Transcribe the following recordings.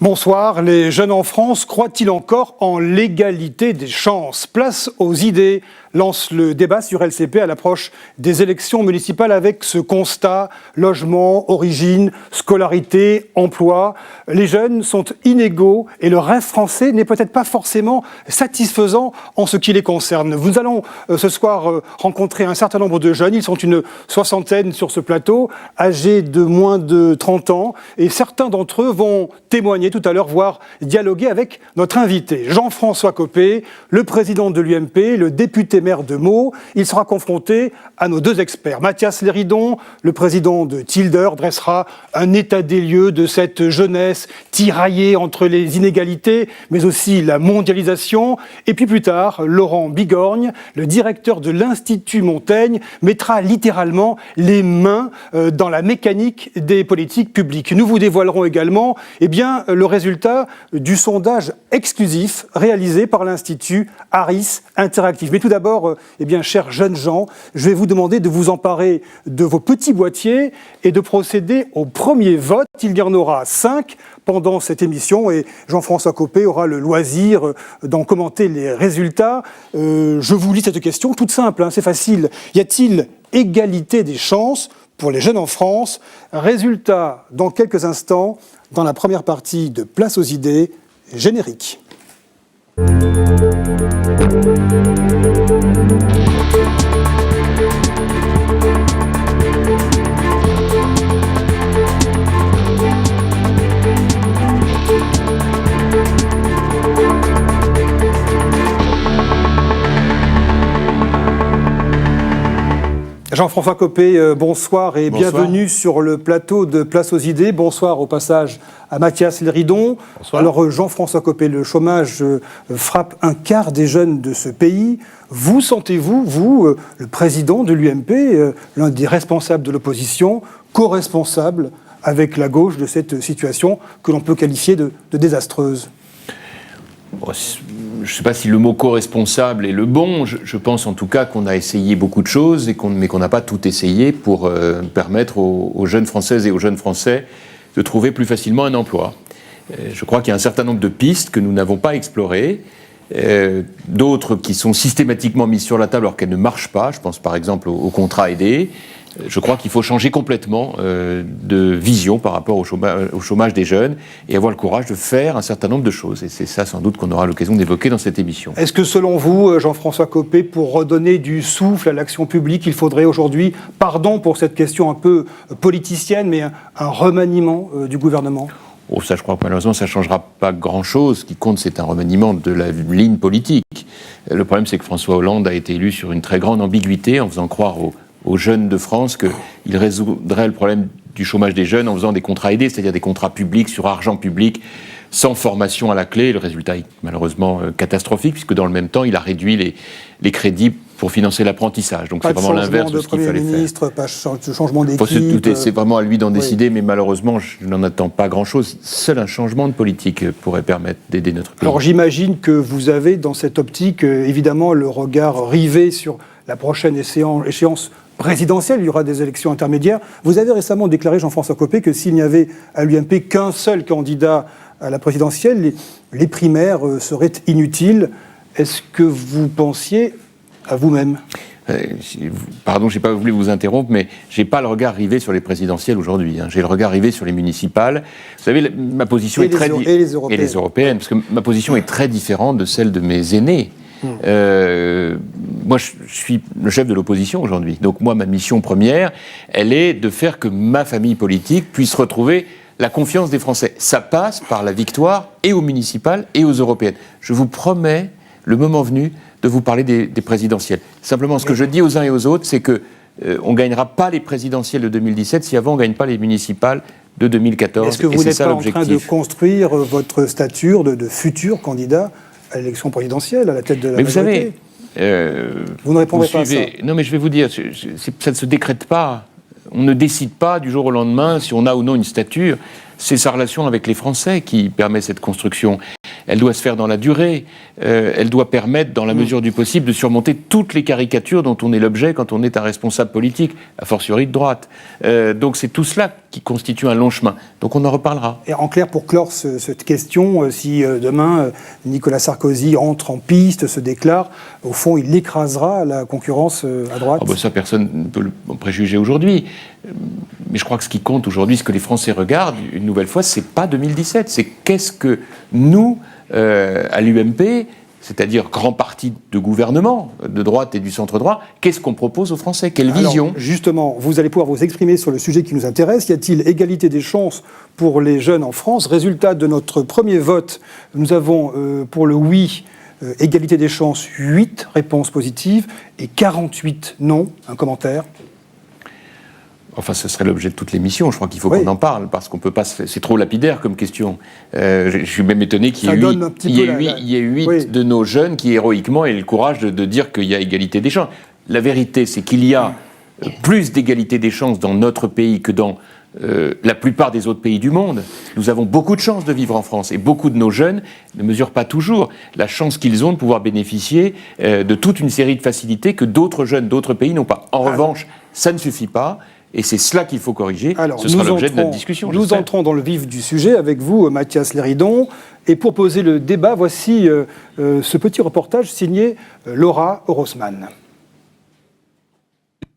Bonsoir. Les jeunes en France croient-ils encore en l'égalité des chances? Place aux idées lance le débat sur LCP à l'approche des élections municipales avec ce constat: logement, origine, scolarité, emploi. Les jeunes sont inégaux et le rêve français n'est peut-être pas forcément satisfaisant en ce qui les concerne. Nous allons ce soir rencontrer un certain nombre de jeunes. Ils sont une soixantaine sur ce plateau, âgés de moins de 30 ans. Et certains d'entre eux vont témoigner tout à l'heure, voire dialoguer avec notre invité, Jean-François Copé, le président de l'UMP, le député maire de Meaux. Il sera confronté à nos deux experts. Mathias Léridon, le président de Tilder, dressera un état des lieux de cette jeunesse tiraillée entre les inégalités, mais aussi la mondialisation. Et puis plus tard, Laurent Bigorgne, le directeur de l'Institut Montaigne, mettra littéralement les mains dans la mécanique des politiques publiques. Nous vous dévoilerons également le résultat du sondage exclusif réalisé par l'Institut Harris Interactive. Mais tout d'abord, chers jeunes gens, je vais vous demander de vous emparer de vos petits boîtiers et de procéder au premier vote. Il y en aura 5 pendant cette émission et Jean-François Copé aura le loisir d'en commenter les résultats. Je vous lis cette question toute simple, c'est facile. Y a-t-il égalité des chances pour les jeunes en France? Résultat dans quelques instants dans la première partie de Place aux idées, générique. Jean-François Copé, bonsoir et bienvenue sur le plateau de Place aux idées. Bonsoir au passage à Mathias Léridon. Bonsoir. Alors Jean-François Copé, le chômage frappe un quart des jeunes de ce pays. Vous sentez-vous, vous, le président de l'UMP, l'un des responsables de l'opposition, co-responsable avec la gauche de cette situation que l'on peut qualifier de désastreuse? Je ne sais pas si le mot co-responsable est le bon. Je pense en tout cas qu'on a essayé beaucoup de choses, mais qu'on n'a pas tout essayé pour permettre aux jeunes Françaises et aux jeunes Français de trouver plus facilement un emploi. Je crois qu'il y a un certain nombre de pistes que nous n'avons pas explorées, d'autres qui sont systématiquement mises sur la table alors qu'elles ne marchent pas. Je pense par exemple au contrat aidé. Je crois qu'il faut changer complètement de vision par rapport au chômage des jeunes et avoir le courage de faire un certain nombre de choses. Et c'est ça sans doute qu'on aura l'occasion d'évoquer dans cette émission. Est-ce que selon vous, Jean-François Copé, pour redonner du souffle à l'action publique, il faudrait aujourd'hui, pardon pour cette question un peu politicienne, mais un remaniement du gouvernement ? Ça, je crois que malheureusement, ça ne changera pas grand-chose. Ce qui compte, c'est un remaniement de la ligne politique. Le problème, c'est que François Hollande a été élu sur une très grande ambiguïté en faisant croire aux jeunes de France qu'il résoudrait le problème du chômage des jeunes en faisant des contrats aidés, c'est-à-dire des contrats publics sur argent public, sans formation à la clé. Le résultat est malheureusement catastrophique, puisque dans le même temps, il a réduit les crédits pour financer l'apprentissage. Donc c'est vraiment l'inverse de ce qu'il fallait faire. Pas de changement d'équipe. C'est vraiment à lui d'en décider, mais malheureusement, je n'en attends pas grand-chose. Seul un changement de politique pourrait permettre d'aider notre pays. Alors j'imagine que vous avez, dans cette optique, évidemment, le regard rivé sur la prochaine échéance présidentielle. Il y aura des élections intermédiaires. Vous avez récemment déclaré, Jean-François Copé, que s'il n'y avait à l'UMP qu'un seul candidat à la présidentielle, les primaires seraient inutiles. Est-ce que vous pensiez à vous-même? Pardon, je n'ai pas voulu vous interrompre, mais je n'ai pas le regard rivé sur les présidentielles aujourd'hui. J'ai le regard rivé sur les municipales. Vous savie, ma position est très... Et les européennes. Et les européennes, parce que ma position est très différente de celle de mes aînés. Moi, je suis le chef de l'opposition aujourd'hui. Donc moi, ma mission première, elle est de faire que ma famille politique puisse retrouver la confiance des Français. Ça passe par la victoire et aux municipales et aux européennes. Je vous promets, le moment venu, de vous parler des présidentielles. Simplement, ce que je dis aux uns et aux autres, c'est que on ne gagnera pas les présidentielles de 2017 si avant on ne gagne pas les municipales de 2014. Est-ce que vous n'êtes pas en train de construire votre stature de futur candidat à l'élection présidentielle, à la tête de la majorité? Vous savez, vous ne répondrez pas à ça. Non, mais je vais vous dire, ça ne se décrète pas. On ne décide pas du jour au lendemain si on a ou non une stature. C'est sa relation avec les Français qui permet cette construction. elle doit se faire dans la durée, elle doit permettre, dans la mesure du possible, de surmonter toutes les caricatures dont on est l'objet quand on est un responsable politique, a fortiori de droite. Donc c'est tout cela qui constitue un long chemin. Donc on en reparlera. Et en clair, pour clore cette question, si demain Nicolas Sarkozy entre en piste, se déclare, au fond, il écrasera la concurrence à droite. Ça, personne ne peut le préjuger aujourd'hui. Mais je crois que ce qui compte aujourd'hui, ce que les Français regardent, une nouvelle fois, c'est pas 2017. C'est qu'est-ce que nous, à l'UMP, c'est-à-dire grand parti de gouvernement, de droite et du centre-droit, qu'est-ce qu'on propose aux Français? Quelle vision? Justement, vous allez pouvoir vous exprimer sur le sujet qui nous intéresse. Y a-t-il égalité des chances pour les jeunes en France? Résultat de notre premier vote, nous avons pour le oui, égalité des chances, 8 réponses positives et 48 non. Un commentaire? Enfin, ce serait l'objet de toute l'émission. Je crois qu'il faut qu'on en parle, parce qu'on peut pas. C'est trop lapidaire comme question. Je suis même étonné qu'il y ait 8 de nos jeunes qui héroïquement aient le courage de dire qu'il y a égalité des chances. La vérité, c'est qu'il y a plus d'égalité des chances dans notre pays que dans la plupart des autres pays du monde. Nous avons beaucoup de chance de vivre en France, et beaucoup de nos jeunes ne mesurent pas toujours la chance qu'ils ont de pouvoir bénéficier de toute une série de facilités que d'autres jeunes d'autres pays n'ont pas. En revanche, ça ne suffit pas. Et c'est cela qu'il faut corriger. Alors, ce sera l'objet de notre discussion. Nous entrons dans le vif du sujet avec vous, Mathias Léridon. Et pour poser le débat, voici ce petit reportage signé Laura Horosman.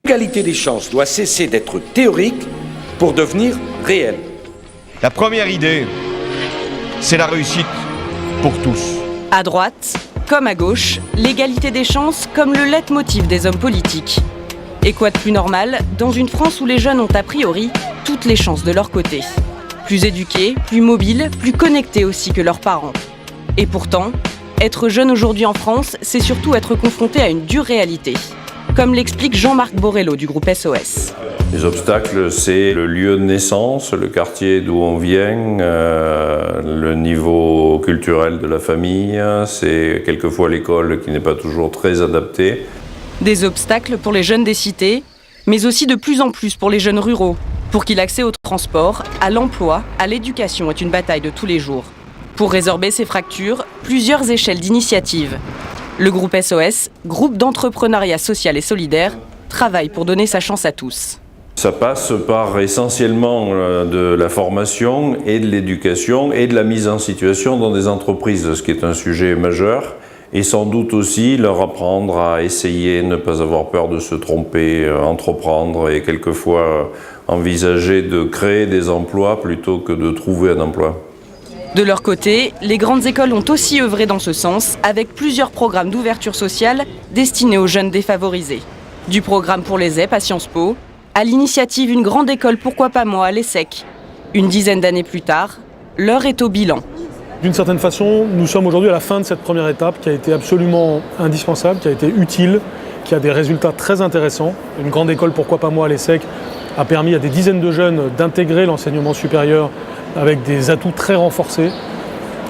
L'égalité des chances doit cesser d'être théorique pour devenir réelle. La première idée, c'est la réussite pour tous. À droite, comme à gauche, l'égalité des chances comme le leitmotiv des hommes politiques. Et quoi de plus normal dans une France où les jeunes ont a priori toutes les chances de leur côté. Plus éduqués, plus mobiles, plus connectés aussi que leurs parents. Et pourtant, être jeune aujourd'hui en France, c'est surtout être confronté à une dure réalité. Comme l'explique Jean-Marc Borrello du groupe SOS. Les obstacles, c'est le lieu de naissance, le quartier d'où on vient, le niveau culturel de la famille, c'est quelquefois l'école qui n'est pas toujours très adaptée. Des obstacles pour les jeunes des cités, mais aussi de plus en plus pour les jeunes ruraux, pour qui l'accès au transport, à l'emploi, à l'éducation est une bataille de tous les jours. Pour résorber ces fractures, plusieurs échelles d'initiatives. Le groupe SOS, groupe d'entrepreneuriat social et solidaire, travaille pour donner sa chance à tous. Ça passe par essentiellement de la formation et de l'éducation et de la mise en situation dans des entreprises, ce qui est un sujet majeur. Et sans doute aussi leur apprendre à essayer, ne pas avoir peur de se tromper, entreprendre et quelquefois envisager de créer des emplois plutôt que de trouver un emploi. De leur côté, les grandes écoles ont aussi œuvré dans ce sens avec plusieurs programmes d'ouverture sociale destinés aux jeunes défavorisés. Du programme pour les ZEP à Sciences Po, à l'initiative Une grande école pourquoi pas moi à l'ESSEC. Une dizaine d'années plus tard, l'heure est au bilan. D'une certaine façon, nous sommes aujourd'hui à la fin de cette première étape qui a été absolument indispensable, qui a été utile, qui a des résultats très intéressants. Une grande école, pourquoi pas moi, à l'ESSEC, a permis à des dizaines de jeunes d'intégrer l'enseignement supérieur avec des atouts très renforcés.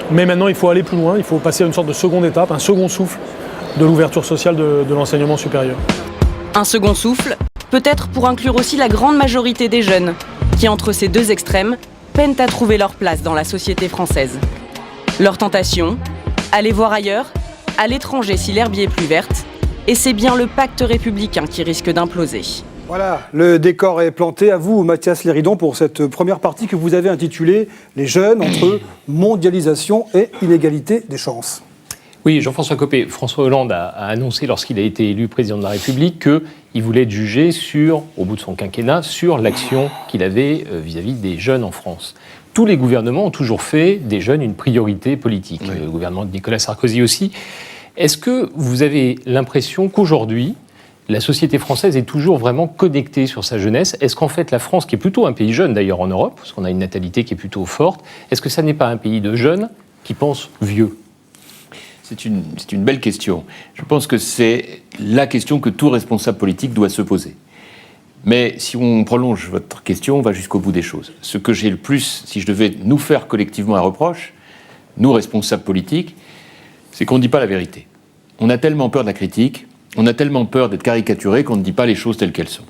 Mais maintenant, il faut aller plus loin, il faut passer à une sorte de seconde étape, un second souffle de l'ouverture sociale de l'enseignement supérieur. Un second souffle, peut-être pour inclure aussi la grande majorité des jeunes, qui entre ces deux extrêmes, peinent à trouver leur place dans la société française. Leur tentation, aller voir ailleurs, à l'étranger si l'herbe y est plus verte, et c'est bien le pacte républicain qui risque d'imploser. Voilà, le décor est planté. À vous, Mathias Léridon, pour cette première partie que vous avez intitulée « Les jeunes entre mondialisation et inégalité des chances ». Oui, Jean-François Copé, François Hollande a annoncé lorsqu'il a été élu président de la République qu'il voulait être jugé au bout de son quinquennat, sur l'action qu'il avait vis-à-vis des jeunes en France. Tous les gouvernements ont toujours fait des jeunes une priorité politique. Oui. Le gouvernement de Nicolas Sarkozy aussi. Est-ce que vous avez l'impression qu'aujourd'hui, la société française est toujours vraiment connectée sur sa jeunesse? Est-ce qu'en fait, la France, qui est plutôt un pays jeune d'ailleurs en Europe, parce qu'on a une natalité qui est plutôt forte, est-ce que ça n'est pas un pays de jeunes qui pensent vieux? C'est une belle question. Je pense que c'est la question que tout responsable politique doit se poser. Mais si on prolonge votre question, on va jusqu'au bout des choses. Ce que j'ai le plus, si je devais nous faire collectivement un reproche, nous responsables politiques, c'est qu'on ne dit pas la vérité. On a tellement peur de la critique, on a tellement peur d'être caricaturé qu'on ne dit pas les choses telles qu'elles sont.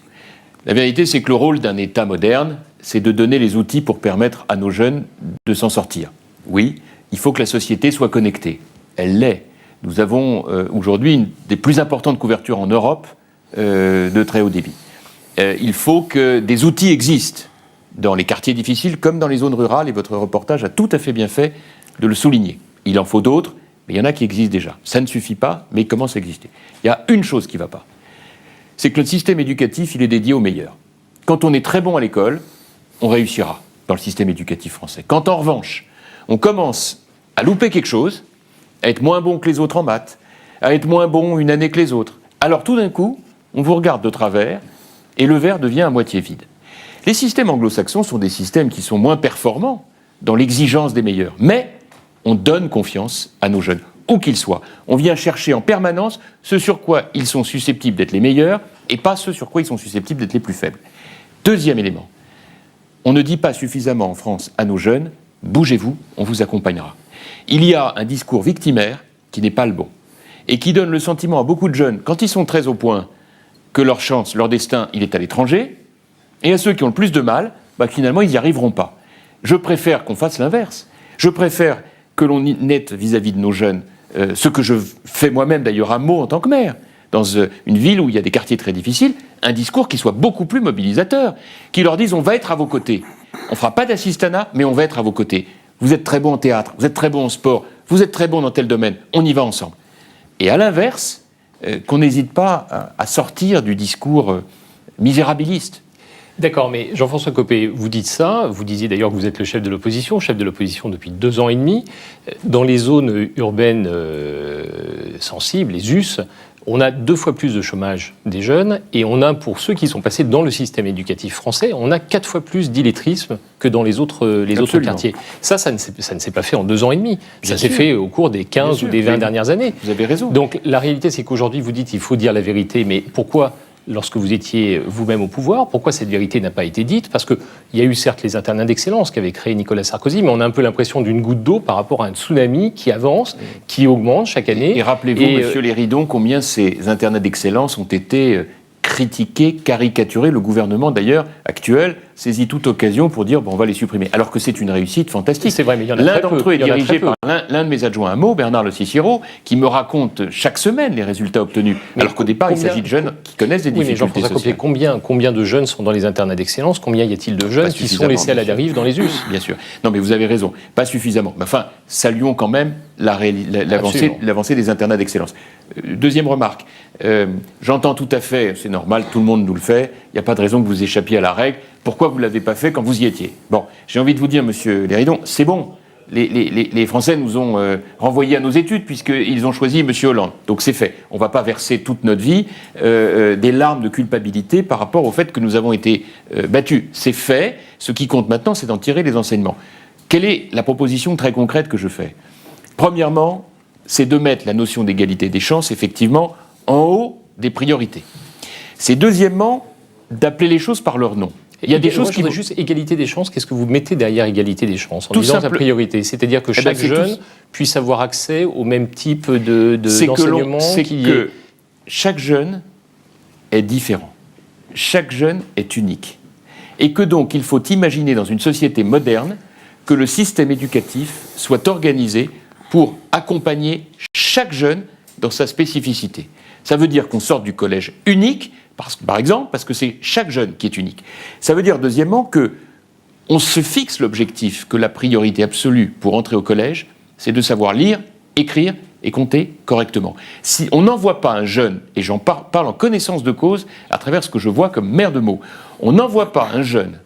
La vérité, c'est que le rôle d'un État moderne, c'est de donner les outils pour permettre à nos jeunes de s'en sortir. Oui, il faut que la société soit connectée. Elle l'est. Nous avons aujourd'hui une des plus importantes couvertures en Europe de très haut débit. Il faut que des outils existent dans les quartiers difficiles comme dans les zones rurales, et votre reportage a tout à fait bien fait de le souligner. Il en faut d'autres, mais il y en a qui existent déjà. Ça ne suffit pas, mais ils commencent à exister. Il y a une chose qui ne va pas, c'est que notre système éducatif, il est dédié aux meilleurs. Quand on est très bon à l'école, on réussira dans le système éducatif français. Quand en revanche, on commence à louper quelque chose, à être moins bon que les autres en maths, à être moins bon une année que les autres, alors tout d'un coup, on vous regarde de travers et le verre devient à moitié vide. Les systèmes anglo-saxons sont des systèmes qui sont moins performants dans l'exigence des meilleurs, mais on donne confiance à nos jeunes, où qu'ils soient. On vient chercher en permanence ce sur quoi ils sont susceptibles d'être les meilleurs et pas ce sur quoi ils sont susceptibles d'être les plus faibles. Deuxième élément, on ne dit pas suffisamment en France à nos jeunes « bougez-vous, on vous accompagnera ». Il y a un discours victimaire qui n'est pas le bon et qui donne le sentiment à beaucoup de jeunes, quand ils sont très au point, que leur chance, leur destin, il est à l'étranger, et à ceux qui ont le plus de mal, finalement, ils n'y arriveront pas. Je préfère qu'on fasse l'inverse. Je préfère que l'on mette vis-à-vis de nos jeunes, ce que je fais moi-même d'ailleurs à Meaux en tant que maire, dans une ville où il y a des quartiers très difficiles, un discours qui soit beaucoup plus mobilisateur, qui leur dise on va être à vos côtés. On ne fera pas d'assistanat, mais on va être à vos côtés. Vous êtes très bon en théâtre, vous êtes très bon en sport, vous êtes très bon dans tel domaine, on y va ensemble. Et à l'inverse, qu'on n'hésite pas à sortir du discours misérabiliste. D'accord, mais Jean-François Copé, vous dites ça, vous disiez d'ailleurs que vous êtes le chef de l'opposition depuis 2 ans et demi. Dans les zones urbaines sensibles, les US, on a 2 fois plus de chômage des jeunes, et on a, pour ceux qui sont passés dans le système éducatif français, on a 4 fois plus d'illettrisme que dans les autres quartiers. Ça ne s'est pas fait en 2 ans et demi. Ça s'est fait au cours des 15 ou des 20 dernières années. Vous avez raison. Donc la réalité, c'est qu'aujourd'hui, vous dites qu'il faut dire la vérité, mais pourquoi, lorsque vous étiez vous-même au pouvoir, pourquoi cette vérité n'a pas été dite? Parce qu'il y a eu certes les internats d'excellence qu'avait créé Nicolas Sarkozy, mais on a un peu l'impression d'une goutte d'eau par rapport à un tsunami qui avance, qui augmente chaque année. Et rappelez-vous, monsieur Léridon, combien ces internats d'excellence ont été critiqués, caricaturés. Le gouvernement, d'ailleurs, actuel, saisit toute occasion pour dire on va les supprimer. Alors que c'est une réussite fantastique. C'est vrai, mais il y en a L'un d'entre eux est dirigé par l'un de mes adjoints à Meaux, Bernard Le Cicero, qui me raconte chaque semaine les résultats obtenus. Mais alors qu'au départ, il s'agit de jeunes qui connaissent des difficultés sociales. Combien de jeunes sont dans les internats d'excellence? Combien y a-t-il de jeunes qui sont laissés à la dérive dans les US? Bien sûr. Non, mais vous avez raison. Pas suffisamment. Mais enfin, saluons quand même l'avancée des internats d'excellence. Deuxième remarque. J'entends tout à fait, c'est normal, tout le monde nous le fait, il n'y a pas de raison que vous échappiez à la règle. Pourquoi vous ne l'avez pas fait quand vous y étiez? Bon, j'ai envie de vous dire, monsieur Léridon, c'est bon. Les Français nous ont renvoyés à nos études puisqu'ils ont choisi monsieur Hollande. Donc c'est fait. On ne va pas verser toute notre vie des larmes de culpabilité par rapport au fait que nous avons été battus. C'est fait. Ce qui compte maintenant, c'est d'en tirer les enseignements. Quelle est la proposition très concrète que je fais? Premièrement, c'est de mettre la notion d'égalité des chances, effectivement, en haut des priorités. C'est deuxièmement, d'appeler les choses par leur nom. Il y a des choses qui... Juste égalité des chances, qu'est-ce que vous mettez derrière égalité des chances en disant sa priorité? C'est-à-dire que chaque jeune puisse avoir accès au même type d'enseignement? C'est que chaque jeune est différent. Chaque jeune est unique. Et que donc, il faut imaginer dans une société moderne que le système éducatif soit organisé pour accompagner chaque jeune dans sa spécificité. Ça veut dire qu'on sorte du collège unique, par exemple, parce que c'est chaque jeune qui est unique. Ça veut dire, deuxièmement, qu'on se fixe l'objectif que la priorité absolue pour entrer au collège, c'est de savoir lire, écrire et compter correctement. Si on n'envoie pas un jeune, et j'en parle en connaissance de cause, à travers ce que je vois comme maire de Meaux, on n'envoie pas un jeune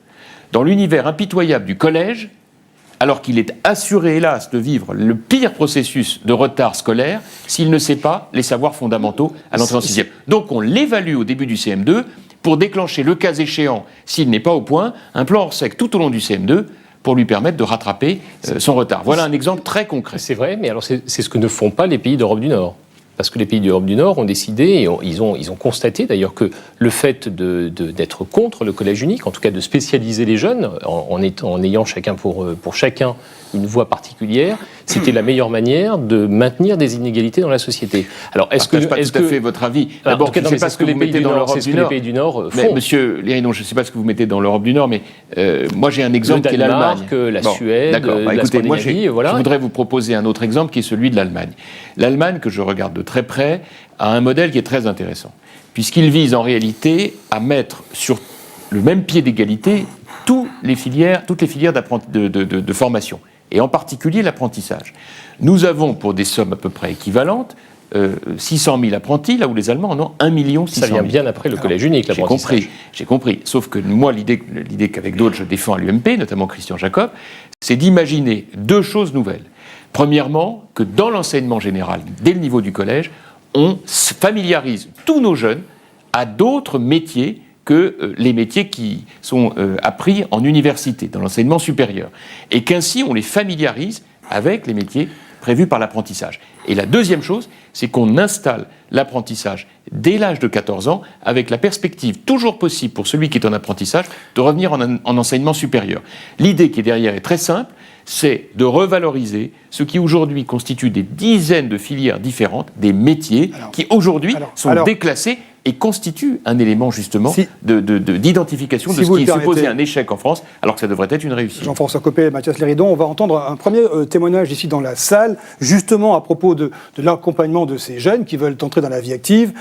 dans l'univers impitoyable du collège, alors qu'il est assuré, hélas, de vivre le pire processus de retard scolaire s'il ne sait pas les savoirs fondamentaux à l'entrée en 6e. Donc on l'évalue au début du CM2 pour déclencher, le cas échéant, s'il n'est pas au point, un plan hors sec tout au long du CM2 pour lui permettre de rattraper son retard. Voilà un exemple très concret. C'est vrai, mais alors c'est ce que ne font pas les pays d'Europe du Nord. Parce que les pays d'Europe du Nord ont décidé, et ils ont constaté d'ailleurs que le fait d'être contre le collège unique, en tout cas de spécialiser les jeunes, en ayant chacun pour chacun une voie particulière, c'était la meilleure manière de maintenir des inégalités dans la société. Alors, je ne partage pas tout à fait votre avis. D'abord, je ne sais pas ce que vous mettez dans l'Europe du Nord. Les pays du Nord font. Mais monsieur Lérinon, je ne sais pas ce que vous mettez dans l'Europe du Nord, mais moi j'ai un exemple qui est l'Allemagne. La Suède, la Scandinavie, voilà. Je voudrais vous proposer un autre exemple qui est celui de l'Allemagne. L'Allemagne, que je regarde de très près, a un modèle qui est très intéressant, puisqu'il vise en réalité à mettre sur le même pied d'égalité toutes les filières de formation, et en particulier l'apprentissage. Nous avons, pour des sommes à peu près équivalentes, 600 000 apprentis, là où les Allemands en ont 1 600 000. Ça vient bien après le collège unique, l'apprentissage. J'ai compris. Sauf que moi, l'idée qu'avec d'autres je défends à l'UMP, notamment Christian Jacob, c'est d'imaginer deux choses nouvelles. Premièrement, que dans l'enseignement général, dès le niveau du collège, on familiarise tous nos jeunes à d'autres métiers que les métiers qui sont appris en université, dans l'enseignement supérieur. Et qu'ainsi, on les familiarise avec les métiers prévus par l'apprentissage. Et la deuxième chose, c'est qu'on installe l'apprentissage dès l'âge de 14 ans, avec la perspective toujours possible pour celui qui est en apprentissage de revenir en enseignement supérieur. L'idée qui est derrière est très simple, c'est de revaloriser ce qui aujourd'hui constitue des dizaines de filières différentes, des métiers qui aujourd'hui sont déclassés et constituent un élément justement d'identification de ce qui est supposé un échec en France, alors que ça devrait être une réussite. Jean-François Copé et Mathias Léridon, on va entendre un premier témoignage ici dans la salle, justement à propos de l'accompagnement de ces jeunes qui veulent entrer dans la vie active.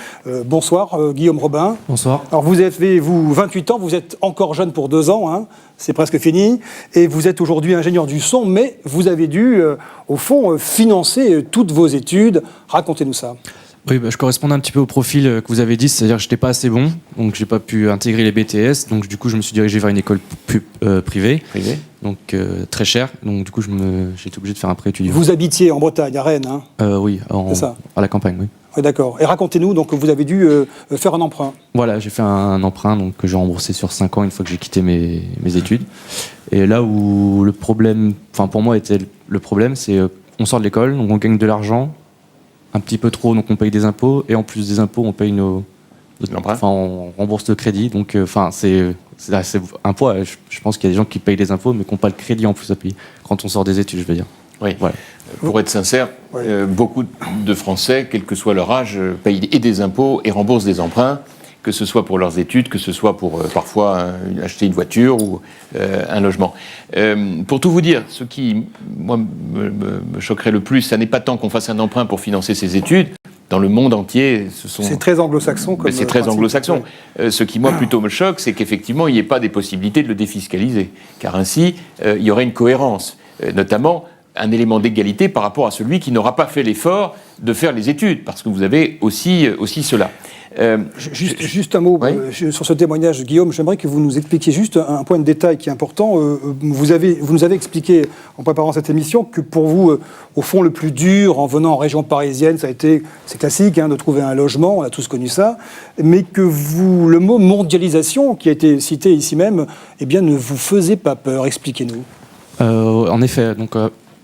Bonsoir Guillaume Robin. Bonsoir. Alors vous avez 28 ans, vous êtes encore jeune pour 2 ans, hein, c'est presque fini, et vous êtes aujourd'hui ingénieur du son, mais vous avez dû, au fond, financer toutes vos études. Racontez-nous ça. Oui, je correspondais un petit peu au profil que vous avez dit, c'est-à-dire que je n'étais pas assez bon, donc j'ai pas pu intégrer les BTS, donc du coup je me suis dirigé vers une école privée, donc très chère, donc du coup j'ai été obligé de faire un prêt étudiant. Vous habitiez en Bretagne, à Rennes, hein? Oui, à la campagne, oui. Oui, d'accord. Et racontez-nous, donc vous avez dû faire un emprunt. Voilà, j'ai fait un emprunt donc, que j'ai remboursé sur 5 ans une fois que j'ai quitté mes études. Et là où le problème, enfin pour moi était le problème, c'est on sort de l'école, donc on gagne de l'argent, un petit peu trop, donc on paye des impôts, et en plus des impôts, on paye on rembourse le crédit, donc c'est un poids. Je pense qu'il y a des gens qui payent des impôts, mais qui n'ont pas le crédit en plus à payer, quand on sort des études, je veux dire. Oui. Voilà. Pour être sincère, beaucoup de Français, quel que soit leur âge, payent et des impôts et remboursent des emprunts, que ce soit pour leurs études, que ce soit pour parfois acheter une voiture ou un logement. Pour tout vous dire, ce qui, moi, me choquerait le plus, ça n'est pas tant qu'on fasse un emprunt pour financer ses études. Dans le monde entier, c'est très anglo-saxon. C'est très anglo-saxon. Ce qui, moi, plutôt me choque, c'est qu'effectivement, il n'y ait pas des possibilités de le défiscaliser. Car ainsi, il y aurait une cohérence, notamment un élément d'égalité par rapport à celui qui n'aura pas fait l'effort de faire les études, parce que vous avez aussi cela. Juste un mot sur ce témoignage, Guillaume. J'aimerais que vous nous expliquiez juste un point de détail qui est important. Vous nous avez expliqué, en préparant cette émission, que pour vous, au fond, le plus dur en venant en région parisienne, c'est classique, hein, de trouver un logement, on a tous connu ça, mais que le mot mondialisation, qui a été cité ici même, eh bien, ne vous faisait pas peur. Expliquez-nous. En effet, donc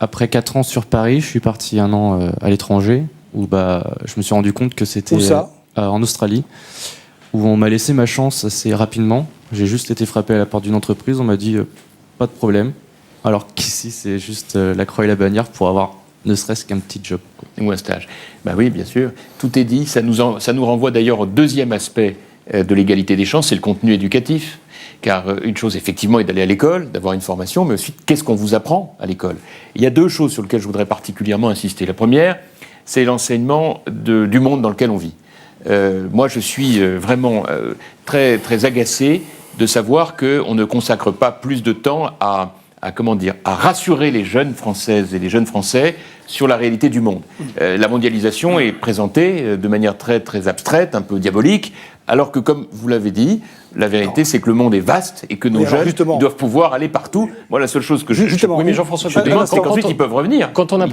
après 4 ans sur Paris, je suis parti 1 an à l'étranger, où je me suis rendu compte que c'était... Où ça ? En Australie, où on m'a laissé ma chance assez rapidement. J'ai juste été frappé à la porte d'une entreprise, on m'a dit pas de problème, alors qu'ici c'est juste la croix et la bannière pour avoir ne serait-ce qu'un petit job. Ou un stage. Ben oui, bien sûr, tout est dit. Ça nous renvoie d'ailleurs au deuxième aspect de l'égalité des chances, c'est le contenu éducatif. Car une chose, effectivement, est d'aller à l'école, d'avoir une formation, mais ensuite, qu'est-ce qu'on vous apprend à l'école ? Il y a 2 choses sur lesquelles je voudrais particulièrement insister. La première, c'est l'enseignement du monde dans lequel on vit. Moi, je suis vraiment très, très agacé de savoir qu'on ne consacre pas plus de temps à rassurer les jeunes Françaises et les jeunes Français sur la réalité du monde. La mondialisation est présentée de manière très, très abstraite, un peu diabolique, alors que, comme vous l'avez dit, la vérité, c'est que le monde est vaste et que nos jeunes doivent pouvoir aller partout. Moi, la seule chose que je oui, mais Jean-François, demande, c'est qu'ensuite, ils peuvent revenir. Quand on a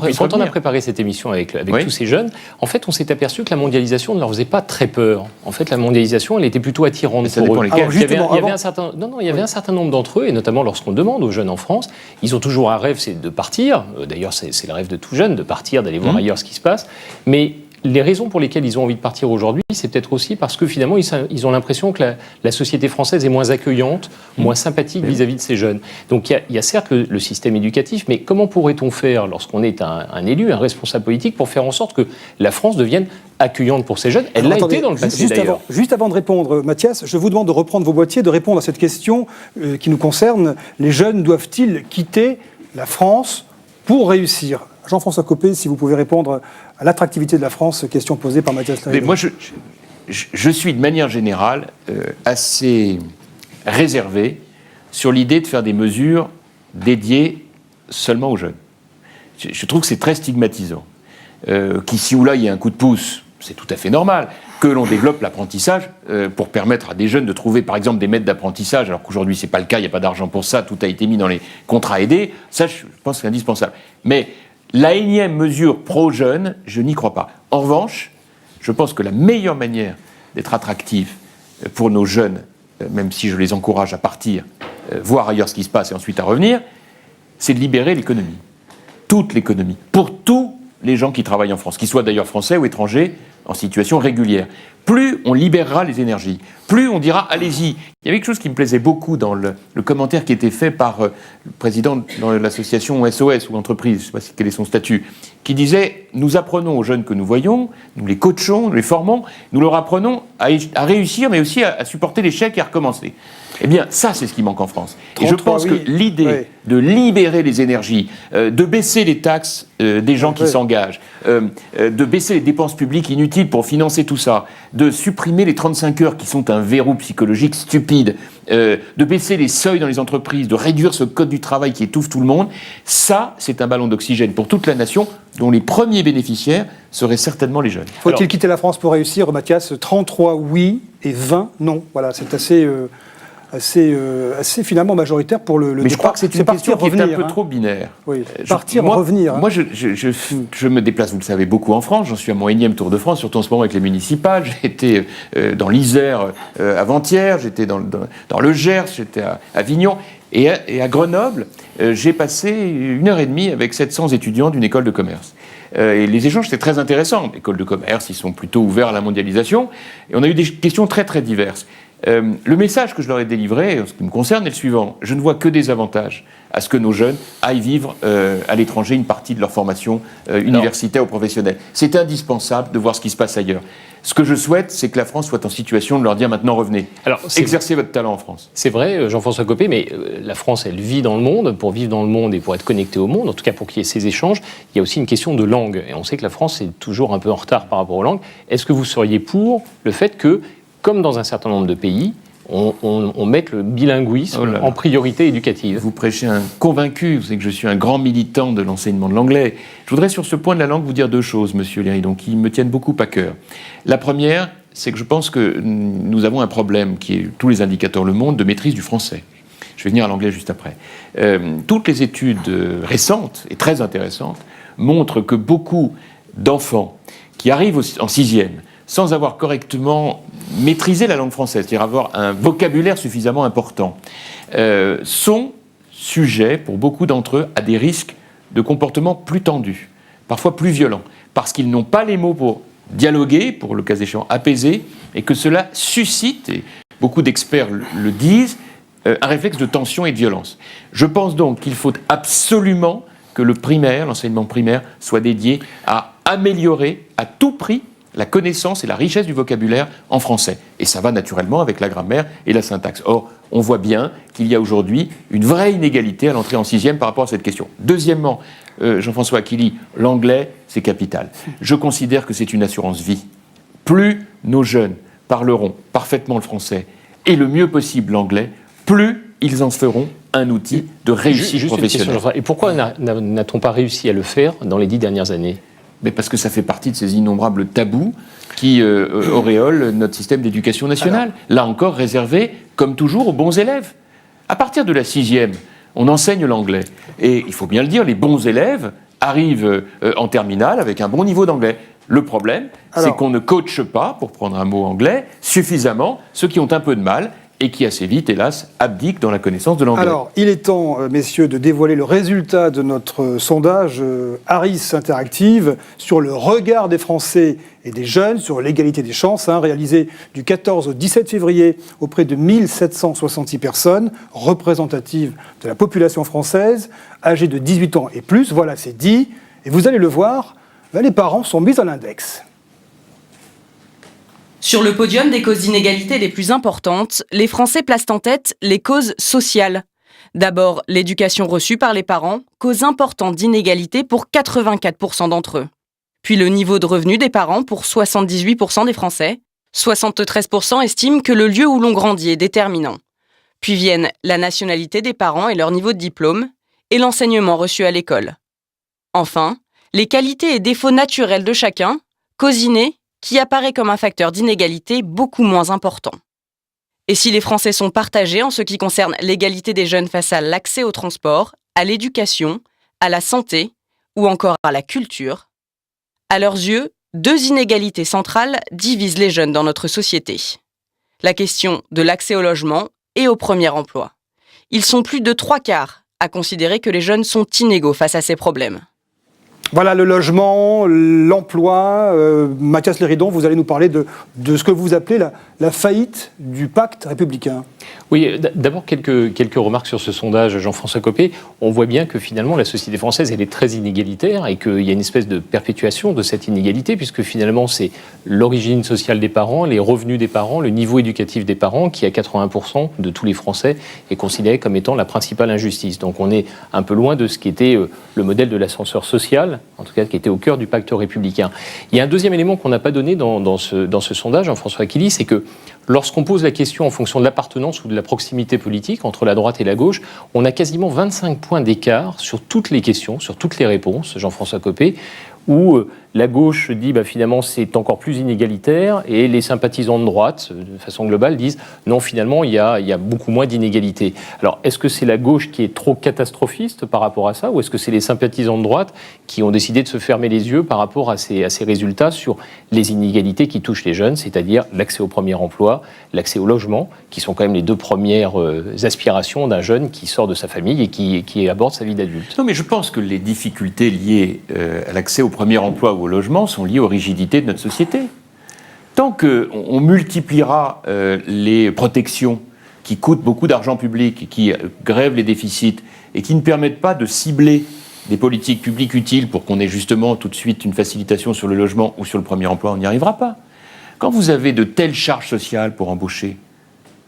préparé cette émission avec tous ces jeunes, en fait, on s'est aperçu que la mondialisation ne leur faisait pas très peur. En fait, la mondialisation, elle était plutôt attirante pour eux. Il y avait un certain nombre d'entre eux, et notamment lorsqu'on demande aux jeunes en France, ils ont toujours un rêve, c'est de partir. D'ailleurs, c'est le rêve de tout jeune, de partir, d'aller voir ailleurs ce qui se passe. Mais les raisons pour lesquelles ils ont envie de partir aujourd'hui, c'est peut-être aussi parce que finalement, ils ont l'impression que la société française est moins accueillante, moins sympathique vis-à-vis de ces jeunes. Donc il y a certes le système éducatif, mais comment pourrait-on faire lorsqu'on est un élu, un responsable politique, pour faire en sorte que la France devienne accueillante pour ces jeunes? Elle l'a été dans le passé d'ailleurs. Juste avant de répondre, Mathias, je vous demande de reprendre vos boîtiers, de répondre à cette question qui nous concerne. Les jeunes doivent-ils quitter la France pour réussir? Jean-François Copé, si vous pouvez répondre à l'attractivité de la France, question posée par Mathias Laridon. Moi, je suis de manière générale assez réservé sur l'idée de faire des mesures dédiées seulement aux jeunes. Je trouve que c'est très stigmatisant. Qu'ici ou là, il y ait un coup de pouce, c'est tout à fait normal. Que l'on développe l'apprentissage pour permettre à des jeunes de trouver, par exemple, des maîtres d'apprentissage, alors qu'aujourd'hui, ce n'est pas le cas, il n'y a pas d'argent pour ça, tout a été mis dans les contrats aidés. Ça, je pense que c'est indispensable. Mais la énième mesure pro-jeunes, je n'y crois pas. En revanche, je pense que la meilleure manière d'être attractif pour nos jeunes, même si je les encourage à partir, voir ailleurs ce qui se passe et ensuite à revenir, c'est de libérer l'économie. Toute l'économie. Pour tous les gens qui travaillent en France, qu'ils soient d'ailleurs français ou étrangers, en situation régulière. Plus on libérera les énergies, plus on dira allez-y. Il y avait quelque chose qui me plaisait beaucoup dans le commentaire qui était fait par le président de l'association SOS ou entreprise, je ne sais pas quel est son statut, qui disait nous apprenons aux jeunes que nous voyons, nous les coachons, nous les formons, nous leur apprenons à réussir mais aussi à supporter l'échec et à recommencer. Eh bien, ça, c'est ce qui manque en France. Et je pense que l'idée de libérer les énergies, de baisser les taxes des gens qui s'engagent, de baisser les dépenses publiques inutiles pour financer tout ça, de supprimer les 35 heures qui sont un verrou psychologique stupide, de baisser les seuils dans les entreprises, de réduire ce code du travail qui étouffe tout le monde, ça, c'est un ballon d'oxygène pour toute la nation, dont les premiers bénéficiaires seraient certainement les jeunes. Faut-il quitter la France pour réussir, Mathias? 33 oui et 20 non. Voilà, c'est assez finalement majoritaire pour le Mais départ. je crois que c'est une question qui est un peu trop binaire. Oui. Partir, revenir. Moi, je me déplace, vous le savez, beaucoup en France. J'en suis à mon énième tour de France, surtout en ce moment avec les municipales. J'ai été dans l'Isère avant-hier, j'étais dans le Gers, j'étais à Avignon. Et à Grenoble, j'ai passé 1h30 avec 700 étudiants d'une école de commerce. Et les échanges étaient très intéressants. L'école de commerce, ils sont plutôt ouverts à la mondialisation. Et on a eu des questions très, très diverses. Le message que je leur ai délivré, en ce qui me concerne, est le suivant. Je ne vois que des avantages à ce que nos jeunes aillent vivre à l'étranger une partie de leur formation universitaire ou professionnelle. C'est indispensable de voir ce qui se passe ailleurs. Ce que je souhaite, c'est que la France soit en situation de leur dire maintenant revenez. Alors, exercez votre talent en France. C'est vrai, Jean-François Copé, mais la France, elle vit dans le monde. Pour vivre dans le monde et pour être connectée au monde, en tout cas pour qu'il y ait ces échanges, il y a aussi une question de langue. Et on sait que la France est toujours un peu en retard par rapport aux langues. Est-ce que vous seriez pour le fait que, comme dans un certain nombre de pays, on mette le bilinguisme en priorité éducative? Vous prêchez un convaincu, vous savez que je suis un grand militant de l'enseignement de l'anglais. Je voudrais sur ce point de la langue vous dire deux choses, monsieur Laridon, qui me tiennent beaucoup à cœur. La première, c'est que je pense que nous avons un problème qui est, tous les indicateurs le montrent, de maîtrise du français. Je vais venir à l'anglais juste après. Toutes les études récentes et très intéressantes montrent que beaucoup d'enfants qui arrivent en sixième sans avoir correctement maîtrisé la langue française, c'est-à-dire avoir un vocabulaire suffisamment important, sont sujets, pour beaucoup d'entre eux, à des risques de comportement plus tendus, parfois plus violents, parce qu'ils n'ont pas les mots pour dialoguer, pour le cas échéant apaiser, et que cela suscite, et beaucoup d'experts le disent, un réflexe de tension et de violence. Je pense donc qu'il faut absolument que le primaire, l'enseignement primaire, soit dédié à améliorer à tout prix la connaissance et la richesse du vocabulaire en français. Et ça va naturellement avec la grammaire et la syntaxe. Or, on voit bien qu'il y a aujourd'hui une vraie inégalité à l'entrée en sixième par rapport à cette question. Deuxièmement, Jean-François Achilli, l'anglais, c'est capital. Je considère que c'est une assurance vie. Plus nos jeunes parleront parfaitement le français et le mieux possible l'anglais, plus ils en feront un outil de réussite professionnelle. Et pourquoi n'a-t-on pas réussi à le faire dans les 10 dernières années ? Mais parce que ça fait partie de ces innombrables tabous qui auréolent notre système d'éducation nationale. Là encore, réservé, comme toujours, aux bons élèves. À partir de la sixième, on enseigne l'anglais. Et il faut bien le dire, les bons élèves arrivent en terminale avec un bon niveau d'anglais. Le problème, c'est qu'on ne coache pas, pour prendre un mot anglais, suffisamment ceux qui ont un peu de mal et qui assez vite, hélas, abdiquent dans la connaissance de l'anglais. Alors, il est temps, messieurs, de dévoiler le résultat de notre sondage Harris Interactive sur le regard des Français et des jeunes sur l'égalité des chances, réalisé du 14 au 17 février auprès de 1766 personnes représentatives de la population française, âgées de 18 ans et plus. Voilà, c'est dit. Et vous allez le voir, les parents sont mis à l'index. Sur le podium des causes d'inégalité les plus importantes, les Français placent en tête les causes sociales. D'abord, l'éducation reçue par les parents, cause importante d'inégalité pour 84% d'entre eux. Puis le niveau de revenu des parents pour 78% des Français. 73% estiment que le lieu où l'on grandit est déterminant. Puis viennent la nationalité des parents et leur niveau de diplôme, et l'enseignement reçu à l'école. Enfin, les qualités et défauts naturels de chacun, cause innée, qui apparaît comme un facteur d'inégalité beaucoup moins important. Et si les Français sont partagés en ce qui concerne l'égalité des jeunes face à l'accès au transport, à l'éducation, à la santé ou encore à la culture, à leurs yeux, deux inégalités centrales divisent les jeunes dans notre société. La question de l'accès au logement et au premier emploi. Ils sont plus de 3/4 à considérer que les jeunes sont inégaux face à ces problèmes. Voilà, le logement, l'emploi. Mathias Léridon, vous allez nous parler de ce que vous appelez la faillite du pacte républicain. Oui, d'abord quelques remarques sur ce sondage, Jean-François Copé. On voit bien que finalement la société française elle est très inégalitaire et qu'il y a une espèce de perpétuation de cette inégalité puisque finalement c'est l'origine sociale des parents, les revenus des parents, le niveau éducatif des parents qui à 80% de tous les Français est considéré comme étant la principale injustice. Donc on est un peu loin de ce qui était le modèle de l'ascenseur social, en tout cas qui était au cœur du pacte républicain. Il y a un deuxième élément qu'on n'a pas donné dans ce sondage, Jean-François Aquili, c'est que lorsqu'on pose la question en fonction de l'appartenance ou de la proximité politique entre la droite et la gauche, on a quasiment 25 points d'écart sur toutes les questions, sur toutes les réponses, Jean-François Copé, où la gauche dit finalement c'est encore plus inégalitaire et les sympathisants de droite, de façon globale, disent non finalement il y a beaucoup moins d'inégalité. Alors est-ce que c'est la gauche qui est trop catastrophiste par rapport à ça ou est-ce que c'est les sympathisants de droite qui ont décidé de se fermer les yeux par rapport à ces résultats sur les inégalités qui touchent les jeunes, c'est-à-dire l'accès au premier emploi, l'accès au logement, qui sont quand même les deux premières aspirations d'un jeune qui sort de sa famille et qui aborde sa vie d'adulte. Non mais je pense que les difficultés liées à l'accès au premier emploi ou au logement sont liées aux rigidités de notre société. Tant qu'on multipliera les protections qui coûtent beaucoup d'argent public, qui grèvent les déficits et qui ne permettent pas de cibler des politiques publiques utiles pour qu'on ait justement tout de suite une facilitation sur le logement ou sur le premier emploi, on n'y arrivera pas. Quand vous avez de telles charges sociales pour embaucher,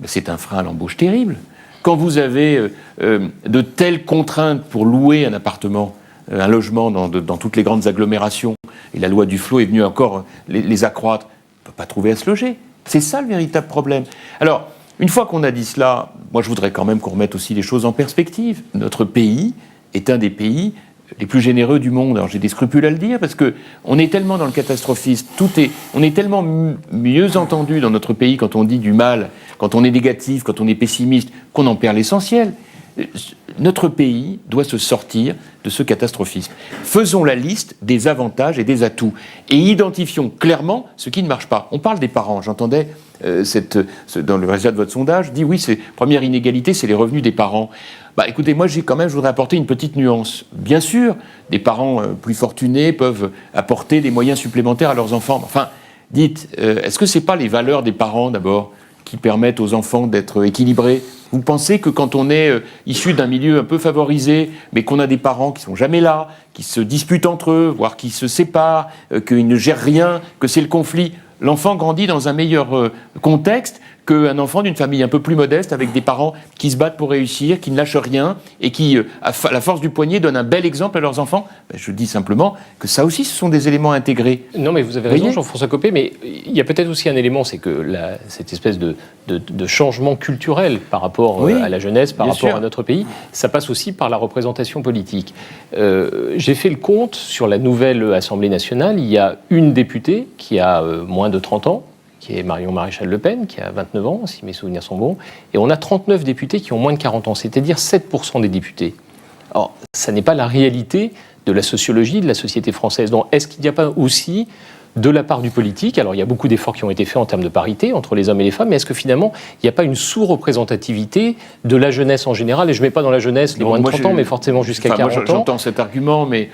c'est un frein à l'embauche terrible. Quand vous avez de telles contraintes pour louer un appartement, un logement dans toutes les grandes agglomérations, et la loi Duflot est venue encore les accroître, on ne peut pas trouver à se loger. C'est ça le véritable problème. Alors, une fois qu'on a dit cela, moi je voudrais quand même qu'on remette aussi les choses en perspective. Notre pays est un des pays les plus généreux du monde. Alors j'ai des scrupules à le dire parce qu'on est tellement dans le catastrophisme, on est tellement mieux entendu dans notre pays quand on dit du mal, quand on est négatif, quand on est pessimiste, qu'on en perd l'essentiel. Notre pays doit se sortir de ce catastrophisme. Faisons la liste des avantages et des atouts et identifions clairement ce qui ne marche pas. On parle des parents. J'entendais dans le résultat de votre sondage, dit oui, première inégalité, c'est les revenus des parents. Écoutez, moi je voudrais apporter une petite nuance. Bien sûr, des parents plus fortunés peuvent apporter des moyens supplémentaires à leurs enfants. Enfin, dites, est-ce que c'est pas les valeurs des parents d'abord qui permettent aux enfants d'être équilibrés? Vous pensez que quand on est issu d'un milieu un peu favorisé, mais qu'on a des parents qui sont jamais là, qui se disputent entre eux, voire qui se séparent, qu'ils ne gèrent rien, que c'est le conflit, l'enfant grandit dans un meilleur contexte qu'un enfant d'une famille un peu plus modeste, avec des parents qui se battent pour réussir, qui ne lâchent rien, et qui, à la force du poignet, donnent un bel exemple à leurs enfants? Je dis simplement que ça aussi, ce sont des éléments intégrés. Non, mais vous avez raison, Jean-François Copé, mais il y a peut-être aussi un élément, c'est que cette espèce de changement culturel par rapport à la jeunesse, par rapport à notre pays, ça passe aussi par la représentation politique. J'ai fait le compte sur la nouvelle Assemblée nationale, il y a une députée qui a moins de 30 ans, qui est Marion Maréchal Le Pen, qui a 29 ans, si mes souvenirs sont bons, et on a 39 députés qui ont moins de 40 ans, c'est-à-dire 7% des députés. Alors, ça n'est pas la réalité de la sociologie de la société française. Donc, est-ce qu'il n'y a pas aussi de la part du politique. Alors il y a beaucoup d'efforts qui ont été faits en termes de parité entre les hommes et les femmes, mais est-ce que finalement il n'y a pas une sous-représentativité de la jeunesse en général? Et je ne mets pas dans la jeunesse les moins de 30 ans, mais forcément jusqu'à 40 ans. J'entends cet argument, mais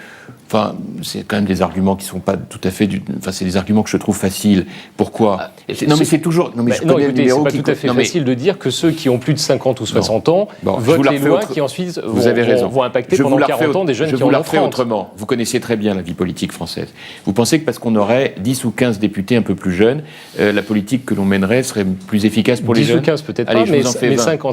c'est quand même des arguments qui ne sont pas tout à fait... c'est des arguments que je trouve faciles. Pourquoi? Non, mais c'est toujours... Non, écoutez, c'est pas tout à fait facile de dire que ceux qui ont plus de 50 ou 60 ans votent les lois qui ensuite vont impacter pendant 40 ans des jeunes qui en ont 30. Je vous la refais autrement. Vous connaissez très bien la vie politique française. Vous pensez que parce qu'on aurait 10 ou 15 députés un peu plus jeunes, la politique que l'on mènerait serait plus efficace pour les jeunes? 10 ou 15 peut-être pas, mais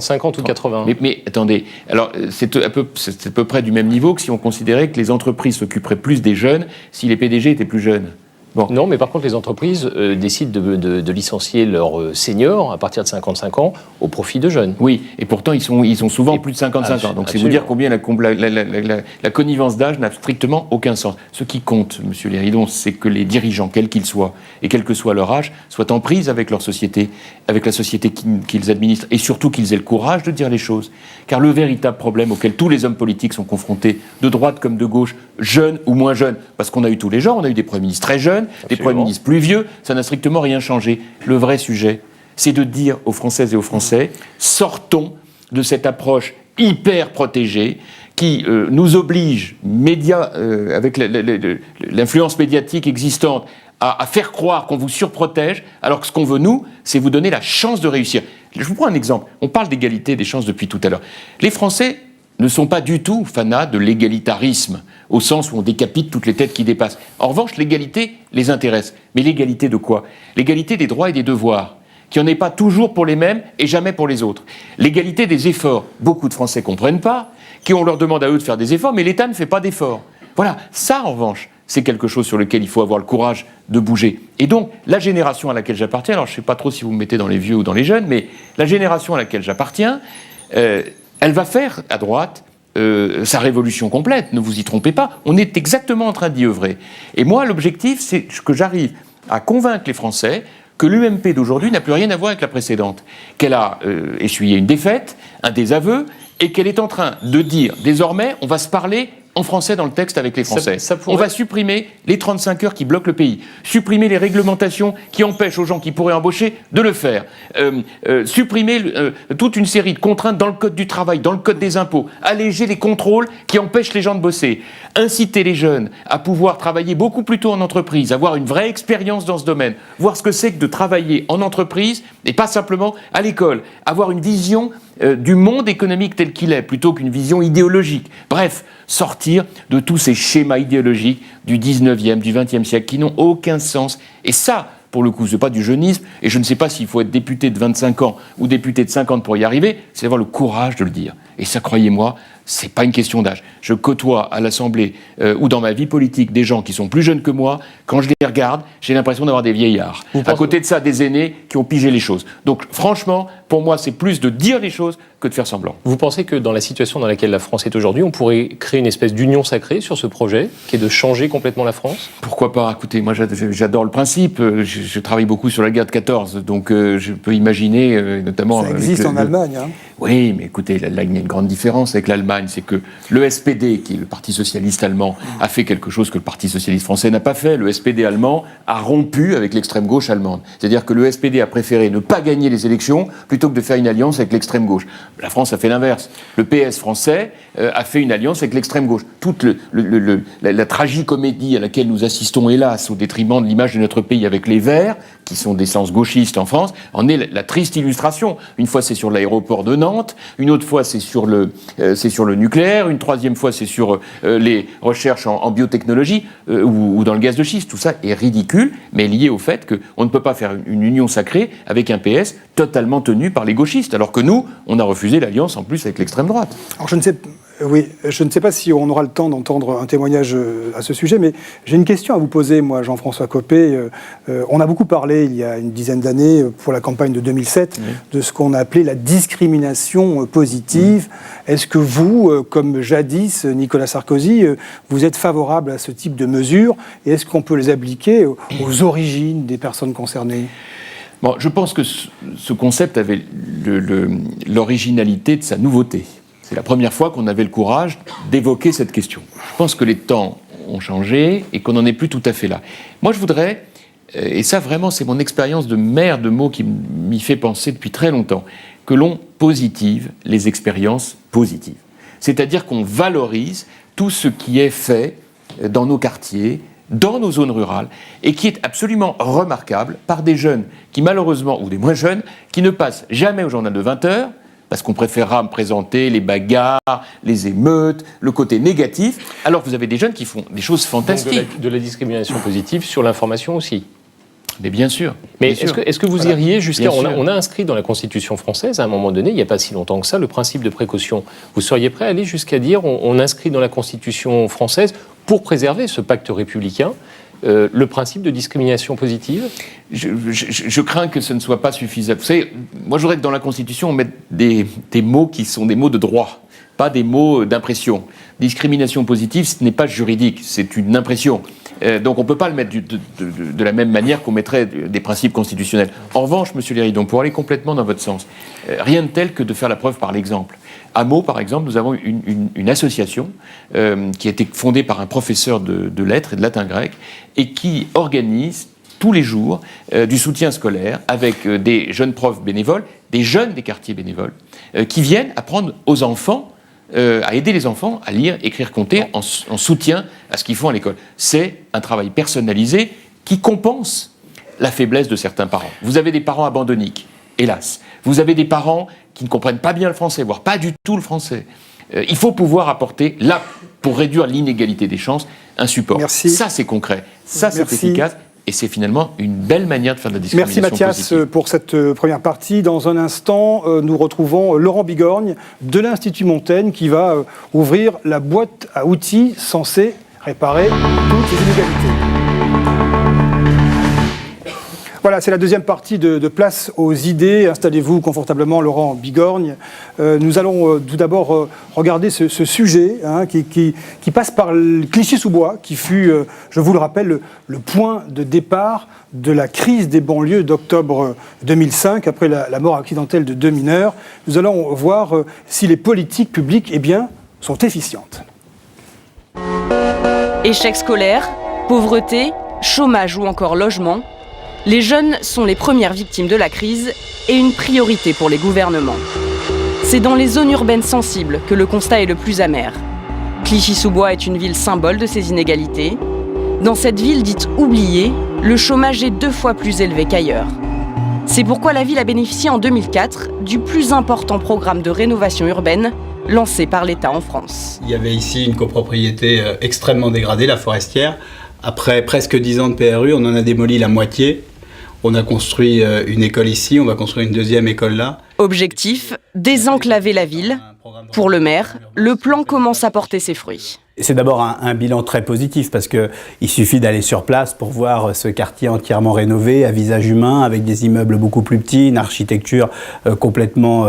50 ou 80. Mais attendez, alors c'est à peu près du même niveau que si on considérait que les entreprises s'occuperaient plus des jeunes si les PDG étaient plus jeunes. Bon. Non, mais par contre, les entreprises décident de licencier leurs seniors à partir de 55 ans au profit de jeunes. Oui, et pourtant, ils sont souvent plus de 55 ans. Donc, c'est vous dire combien la connivence d'âge n'a strictement aucun sens. Ce qui compte, monsieur Léridon, c'est que les dirigeants, quels qu'ils soient, et quel que soit leur âge, soient en prise avec leur société, avec la société qu'ils administrent, et surtout qu'ils aient le courage de dire les choses. Car le véritable problème auquel tous les hommes politiques sont confrontés, de droite comme de gauche, jeunes ou moins jeunes, parce qu'on a eu tous les genres, on a eu des premiers ministres très jeunes, des premiers ministres plus vieux, ça n'a strictement rien changé. Le vrai sujet, c'est de dire aux Françaises et aux Français, sortons de cette approche hyper protégée qui nous oblige, avec l'influence médiatique existante, à faire croire qu'on vous surprotège, alors que ce qu'on veut, nous, c'est vous donner la chance de réussir. Je vous prends un exemple. On parle d'égalité des chances depuis tout à l'heure. Les Français ne sont pas du tout fanats de l'égalitarisme, au sens où on décapite toutes les têtes qui dépassent. En revanche, l'égalité les intéresse. Mais l'égalité de quoi? L'égalité des droits et des devoirs, qu'il n'y en ait pas toujours pour les mêmes et jamais pour les autres. L'égalité des efforts. Beaucoup de Français ne comprennent pas, qu'on leur demande à eux de faire des efforts, mais l'État ne fait pas d'efforts. Voilà, ça en revanche, c'est quelque chose sur lequel il faut avoir le courage de bouger. Et donc, la génération à laquelle j'appartiens, alors je ne sais pas trop si vous me mettez dans les vieux ou dans les jeunes, mais la génération à laquelle j'appartiens, elle va faire, à droite, sa révolution complète, ne vous y trompez pas. On est exactement en train d'y œuvrer. Et moi, l'objectif, c'est que j'arrive à convaincre les Français que l'UMP d'aujourd'hui n'a plus rien à voir avec la précédente, qu'elle a essuyé une défaite, un désaveu, et qu'elle est en train de dire, désormais, on va se parler en français dans le texte avec les Français. On va supprimer les 35 heures qui bloquent le pays, supprimer les réglementations qui empêchent aux gens qui pourraient embaucher de le faire, supprimer toute une série de contraintes dans le code du travail, dans le code des impôts, alléger les contrôles qui empêchent les gens de bosser, inciter les jeunes à pouvoir travailler beaucoup plus tôt en entreprise, avoir une vraie expérience dans ce domaine, voir ce que c'est que de travailler en entreprise et pas simplement à l'école, avoir une vision du monde économique tel qu'il est, plutôt qu'une vision idéologique. Bref, sortir de tous ces schémas idéologiques du 19e, du 20e siècle qui n'ont aucun sens. Et ça, pour le coup, ce n'est pas du jeunisme, et je ne sais pas s'il faut être député de 25 ans ou député de 50 pour y arriver, c'est d'avoir le courage de le dire. Et ça, croyez-moi, c'est pas une question d'âge. Je côtoie à l'Assemblée ou dans ma vie politique des gens qui sont plus jeunes que moi. Quand je les regarde, j'ai l'impression d'avoir des vieillards. À côté de ça, des aînés qui ont pigé les choses. Donc, franchement, pour moi, c'est plus de dire les choses que de faire semblant. Vous pensez que dans la situation dans laquelle la France est aujourd'hui, on pourrait créer une espèce d'union sacrée sur ce projet, qui est de changer complètement la France? Pourquoi pas? Écoutez, moi j'adore le principe. Je travaille beaucoup sur la guerre de 14, donc je peux imaginer notamment... Ça existe en Allemagne. Hein. Oui, mais écoutez, là, il y a une grande différence avec l'Allemagne, c'est que le SPD, qui est le Parti socialiste allemand, a fait quelque chose que le Parti socialiste français n'a pas fait. Le SPD allemand a rompu avec l'extrême gauche allemande. C'est-à-dire que le SPD a préféré ne pas gagner les élections plutôt que de faire une alliance avec l'extrême gauche. La France a fait l'inverse. Le PS français a fait une alliance avec l'extrême gauche. Toute la tragicomédie à laquelle nous assistons, hélas, au détriment de l'image de notre pays avec les Verts, qui sont des sens gauchistes en France, en est la triste illustration. Une fois, c'est sur l'aéroport de Nantes, une autre fois, c'est sur le nucléaire, une troisième fois, c'est sur les recherches en biotechnologie ou dans le gaz de schiste. Tout ça est ridicule, mais lié au fait qu'on ne peut pas faire une union sacrée avec un PS totalement tenu par les gauchistes, alors que nous, on a refusé l'alliance en plus avec l'extrême droite. Alors je ne sais pas si on aura le temps d'entendre un témoignage à ce sujet, mais j'ai une question à vous poser, moi, Jean-François Copé. On a beaucoup parlé, il y a une dizaine d'années, pour la campagne de 2007, de ce qu'on a appelé la discrimination positive. Est-ce que vous, comme jadis Nicolas Sarkozy, vous êtes favorable à ce type de mesures, et est-ce qu'on peut les appliquer aux origines des personnes concernées ? Bon, je pense que ce concept avait l'originalité de sa nouveauté. C'est la première fois qu'on avait le courage d'évoquer cette question. Je pense que les temps ont changé et qu'on n'en est plus tout à fait là. Moi, je voudrais et ça vraiment c'est mon expérience de maire de Meaux qui m'y fait penser depuis très longtemps, que l'on positive les expériences positives. C'est-à-dire qu'on valorise tout ce qui est fait dans nos quartiers, dans nos zones rurales, et qui est absolument remarquable par des jeunes qui malheureusement, ou des moins jeunes, qui ne passent jamais au journal de 20 heures, parce qu'on préférera me présenter les bagarres, les émeutes, le côté négatif, alors que vous avez des jeunes qui font des choses fantastiques. Donc de la discrimination positive sur l'information aussi. Mais bien sûr. Mais bien sûr. est-ce que vous iriez jusqu'à... Bien sûr. On a inscrit dans la Constitution française, à un moment donné, il n'y a pas si longtemps que ça, le principe de précaution. Vous seriez prêt à aller jusqu'à dire, on inscrit dans la Constitution française, pour préserver ce pacte républicain, le principe de discrimination positive? Je crains que ce ne soit pas suffisant. Vous savez, moi je voudrais que dans la Constitution, on mette des mots qui sont des mots de droit, pas des mots d'impression. Discrimination positive, ce n'est pas juridique, c'est une impression. Donc on ne peut pas le mettre de la même manière qu'on mettrait des principes constitutionnels. En revanche, M. Léridon, pour aller complètement dans votre sens, rien de tel que de faire la preuve par l'exemple. À Meaux, par exemple, nous avons une association qui a été fondée par un professeur de lettres et de latin grec et qui organise tous les jours du soutien scolaire avec des jeunes profs bénévoles, des jeunes des quartiers bénévoles, qui viennent apprendre aux enfants à aider les enfants à lire, écrire, compter en soutien à ce qu'ils font à l'école. C'est un travail personnalisé qui compense la faiblesse de certains parents. Vous avez des parents abandonniques, hélas. Vous avez des parents qui ne comprennent pas bien le français, voire pas du tout le français. Il faut pouvoir apporter, là, pour réduire l'inégalité des chances, un support. Merci. Ça, c'est concret. Ça, c'est efficace. Et c'est finalement une belle manière de faire de la discrimination positive. Merci Mathias pour cette première partie. Dans un instant, nous retrouvons Laurent Bigorgne de l'Institut Montaigne qui va ouvrir la boîte à outils censée réparer toutes les inégalités. Voilà, c'est la deuxième partie de Place aux idées. Installez-vous confortablement, Laurent Bigorgne. Nous allons tout d'abord regarder ce sujet qui passe par Clichy-sous-Bois, qui fut, je vous le rappelle, le point de départ de la crise des banlieues d'octobre 2005, après la mort accidentelle de 2 mineurs. Nous allons voir si les politiques publiques sont efficientes. Échec scolaire, pauvreté, chômage ou encore logement, les jeunes sont les premières victimes de la crise et une priorité pour les gouvernements. C'est dans les zones urbaines sensibles que le constat est le plus amer. Clichy-sous-Bois est une ville symbole de ces inégalités. Dans cette ville dite oubliée, le chômage est 2 fois plus élevé qu'ailleurs. C'est pourquoi la ville a bénéficié en 2004 du plus important programme de rénovation urbaine lancé par l'État en France. Il y avait ici une copropriété extrêmement dégradée, la Forestière. Après presque 10 ans de PRU, on en a démoli la moitié. On a construit une école ici, on va construire une deuxième école là. Objectif, désenclaver la ville. Pour le maire, le plan commence à porter ses fruits. C'est d'abord un bilan très positif parce qu'il suffit d'aller sur place pour voir ce quartier entièrement rénové, à visage humain, avec des immeubles beaucoup plus petits, une architecture complètement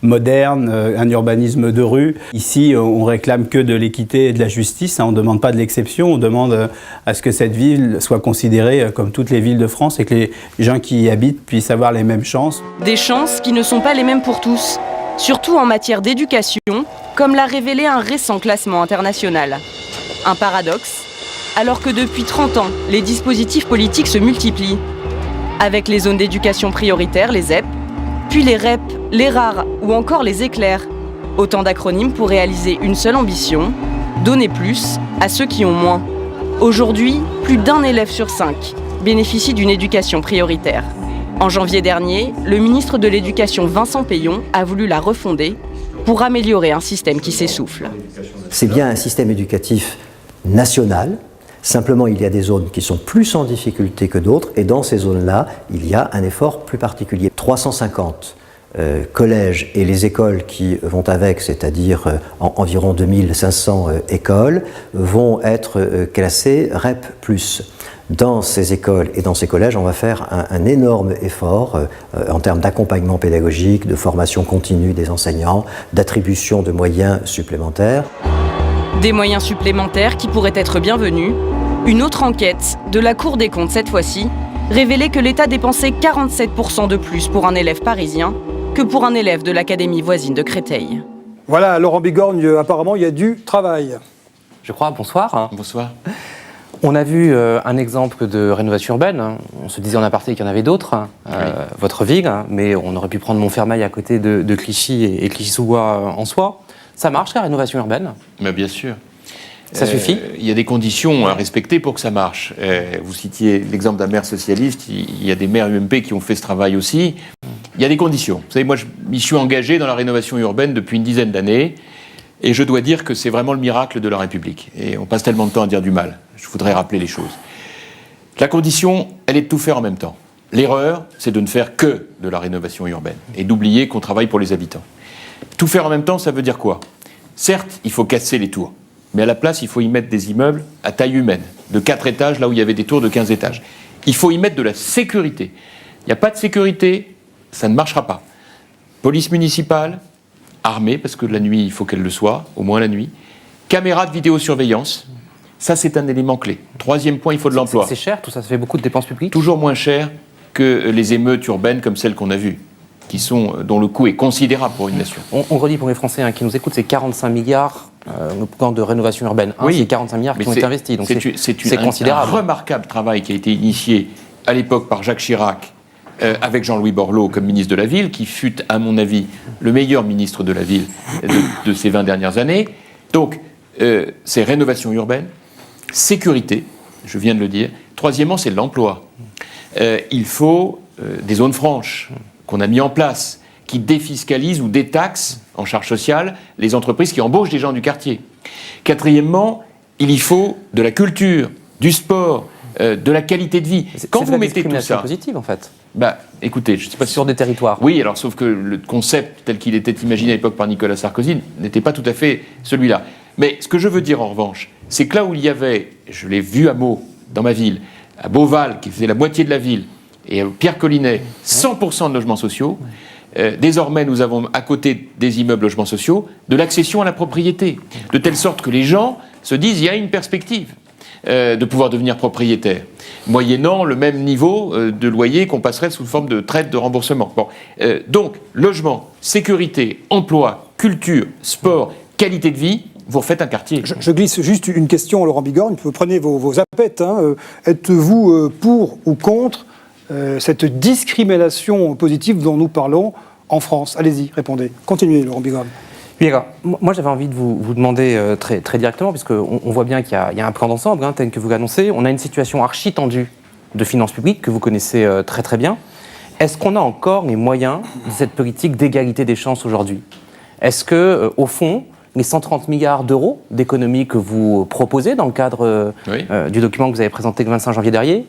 moderne, un urbanisme de rue. Ici, on réclame que de l'équité et de la justice, on ne demande pas de l'exception, on demande à ce que cette ville soit considérée comme toutes les villes de France et que les gens qui y habitent puissent avoir les mêmes chances. Des chances qui ne sont pas les mêmes pour tous, surtout en matière d'éducation, comme l'a révélé un récent classement international. Un paradoxe, alors que depuis 30 ans, les dispositifs politiques se multiplient. Avec les zones d'éducation prioritaire, les ZEP, puis les REP, les RAR ou encore les éclairs. Autant d'acronymes pour réaliser une seule ambition, donner plus à ceux qui ont moins. Aujourd'hui, plus d'1 élève sur 5 bénéficie d'une éducation prioritaire. En janvier dernier, le ministre de l'Éducation Vincent Peillon a voulu la refonder pour améliorer un système qui s'essouffle. C'est bien un système éducatif national, simplement il y a des zones qui sont plus en difficulté que d'autres et dans ces zones-là, il y a un effort plus particulier. 350 collèges et les écoles qui vont avec, c'est-à-dire environ 2500 écoles, vont être classées REP+. Dans ces écoles et dans ces collèges, on va faire un énorme effort en termes d'accompagnement pédagogique, de formation continue des enseignants, d'attribution de moyens supplémentaires. Des moyens supplémentaires qui pourraient être bienvenus. Une autre enquête, de la Cour des comptes cette fois-ci, révélait que l'État dépensait 47% de plus pour un élève parisien que pour un élève de l'académie voisine de Créteil. Voilà, Laurent Bigorgne, apparemment il y a du travail. Je crois, bonsoir. Bonsoir. On a vu un exemple de rénovation urbaine. On se disait en aparté qu'il y en avait d'autres, votre ville, mais on aurait pu prendre Montfermeil à côté de Clichy et Clichy-sous-Bois en soi. Ça marche, la rénovation urbaine? Mais bien sûr. Ça suffit? Il y a des conditions à respecter pour que ça marche. Vous citiez l'exemple d'un maire socialiste, il y a des maires UMP qui ont fait ce travail aussi. Il y a des conditions. Vous savez, moi, je m'y suis engagé dans la rénovation urbaine depuis une dizaine d'années, et je dois dire que c'est vraiment le miracle de la République. Et on passe tellement de temps à dire du mal. Je voudrais rappeler les choses. La condition, elle est de tout faire en même temps. L'erreur, c'est de ne faire que de la rénovation urbaine, et d'oublier qu'on travaille pour les habitants. Tout faire en même temps, ça veut dire quoi? Certes, il faut casser les tours. Mais à la place, il faut y mettre des immeubles à taille humaine, de 4 étages, là où il y avait des tours de 15 étages. Il faut y mettre de la sécurité. Il n'y a pas de sécurité, ça ne marchera pas. Police municipale, armée, parce que la nuit, il faut qu'elle le soit, au moins la nuit. Caméras de vidéosurveillance, ça c'est un élément clé. Troisième point, il faut de l'emploi. C'est cher, tout ça, ça fait beaucoup de dépenses publiques? Toujours moins cher que les émeutes urbaines comme celles qu'on a vues, dont le coût est considérable pour une nation. On redit pour les Français qui nous écoutent, c'est 45 milliards le plan de rénovation urbaine. Oui, c'est 45 milliards qui ont été investis, donc c'est considérable. Un remarquable travail qui a été initié à l'époque par Jacques Chirac, avec Jean-Louis Borloo comme ministre de la Ville, qui fut, à mon avis, le meilleur ministre de la Ville de ces 20 dernières années. Donc, c'est rénovation urbaine, sécurité, je viens de le dire. Troisièmement, c'est l'emploi. Il faut des zones franches qu'on a mis en place, qui défiscalisent ou détaxent en charge sociale les entreprises qui embauchent des gens du quartier. Quatrièmement, il y faut de la culture, du sport, de la qualité de vie. Quand vous mettez tout ça, positive en fait. Bah, écoutez, je sais pas sur des territoires. Oui, alors sauf que le concept tel qu'il était imaginé à l'époque par Nicolas Sarkozy n'était pas tout à fait celui-là. Mais ce que je veux dire en revanche, c'est que là où il y avait, je l'ai vu à Meaux, dans ma ville, à Beauval, qui faisait la moitié de la ville, et à Pierre Collinet, 100% de logements sociaux. Désormais, nous avons à côté des immeubles logements sociaux de l'accession à la propriété, de telle sorte que les gens se disent il y a une perspective de pouvoir devenir propriétaire, moyennant le même niveau de loyer qu'on passerait sous forme de traite de remboursement. Bon. Donc, logement, sécurité, emploi, culture, sport, qualité de vie, vous refaites un quartier. Je glisse juste une question, Laurent Bigorne, vous prenez vos appettes. Êtes-vous pour ou contre cette discrimination positive dont nous parlons en France? Allez-y, répondez. Continuez, Laurent Bigorne. Oui, alors, moi j'avais envie de vous demander très, très directement, puisqu'on voit bien qu'il y a un plan d'ensemble, tel que vous l'annoncez. On a une situation archi tendue de finances publiques que vous connaissez très très bien. Est-ce qu'on a encore les moyens de cette politique d'égalité des chances aujourd'hui? Est-ce que, au fond, les 130 milliards d'euros d'économies que vous proposez dans le cadre du document que vous avez présenté le 25 janvier dernier,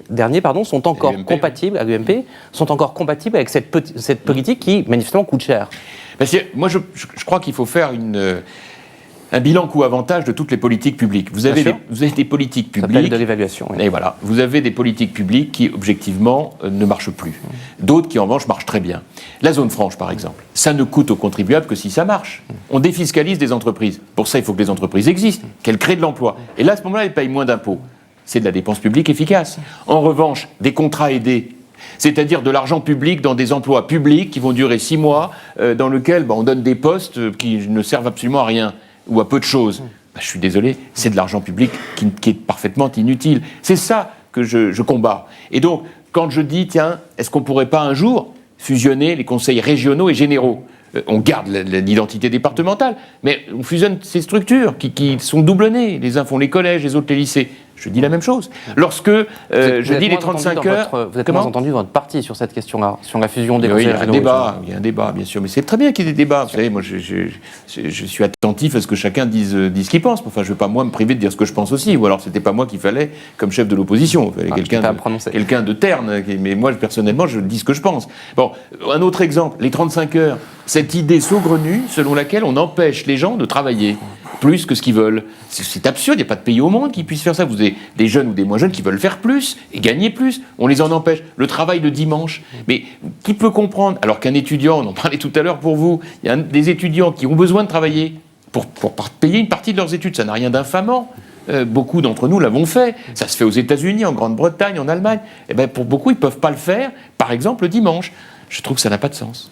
sont encore compatibles, à l'UMP, sont encore compatibles avec cette politique qui, manifestement, coûte cher? Moi, je crois qu'il faut faire un bilan coût-avantage de toutes les politiques publiques. Vous avez des politiques publiques... Ça s'appelle de l'évaluation. Oui. Et voilà, vous avez des politiques publiques qui, objectivement, ne marchent plus. D'autres qui, en revanche, marchent très bien. La zone franche, par exemple, ça ne coûte aux contribuables que si ça marche. On défiscalise des entreprises. Pour ça, il faut que les entreprises existent, qu'elles créent de l'emploi. Et là, à ce moment-là, elles payent moins d'impôts. C'est de la dépense publique efficace. En revanche, des contrats aidés, c'est-à-dire de l'argent public dans des emplois publics qui vont durer 6 mois, dans lesquels on donne des postes qui ne servent absolument à rien ou à peu de choses. Je suis désolé, c'est de l'argent public qui est parfaitement inutile. C'est ça que je combats. Et donc, quand je dis, tiens, est-ce qu'on ne pourrait pas un jour fusionner les conseils régionaux et généraux? On garde l'identité départementale, mais on fusionne ces structures qui sont doublonnées. Les uns font les collèges, les autres les lycées. Je dis la même chose. Lorsque je dis les 35 heures... Vous êtes moins entendu votre parti sur cette question-là, sur la fusion des conseils régionaux. Il y a un débat, bien sûr. Mais c'est très bien qu'il y ait des débats. Vous savez, moi, je suis attentif à ce que chacun dise ce qu'il pense. Enfin, je ne veux pas, moi, me priver de dire ce que je pense aussi. Ou alors, ce n'était pas moi qu'il fallait comme chef de l'opposition. Il fallait quelqu'un de terne. Mais moi, personnellement, je dis ce que je pense. Bon, un autre exemple, les 35 heures. Cette idée saugrenue selon laquelle on empêche les gens de travailler plus que ce qu'ils veulent. C'est absurde, il n'y a pas de pays au monde qui puisse faire ça. Vous avez des jeunes ou des moins jeunes qui veulent faire plus et gagner plus. On les en empêche. Le travail le dimanche. Mais qui peut comprendre? Alors qu'un étudiant, on en parlait tout à l'heure pour vous, il y a des étudiants qui ont besoin de travailler pour payer une partie de leurs études. Ça n'a rien d'infamant. Beaucoup d'entre nous l'avons fait. Ça se fait aux États-Unis, en Grande-Bretagne, en Allemagne. Et bien, pour beaucoup, ils ne peuvent pas le faire, par exemple, le dimanche. Je trouve que ça n'a pas de sens.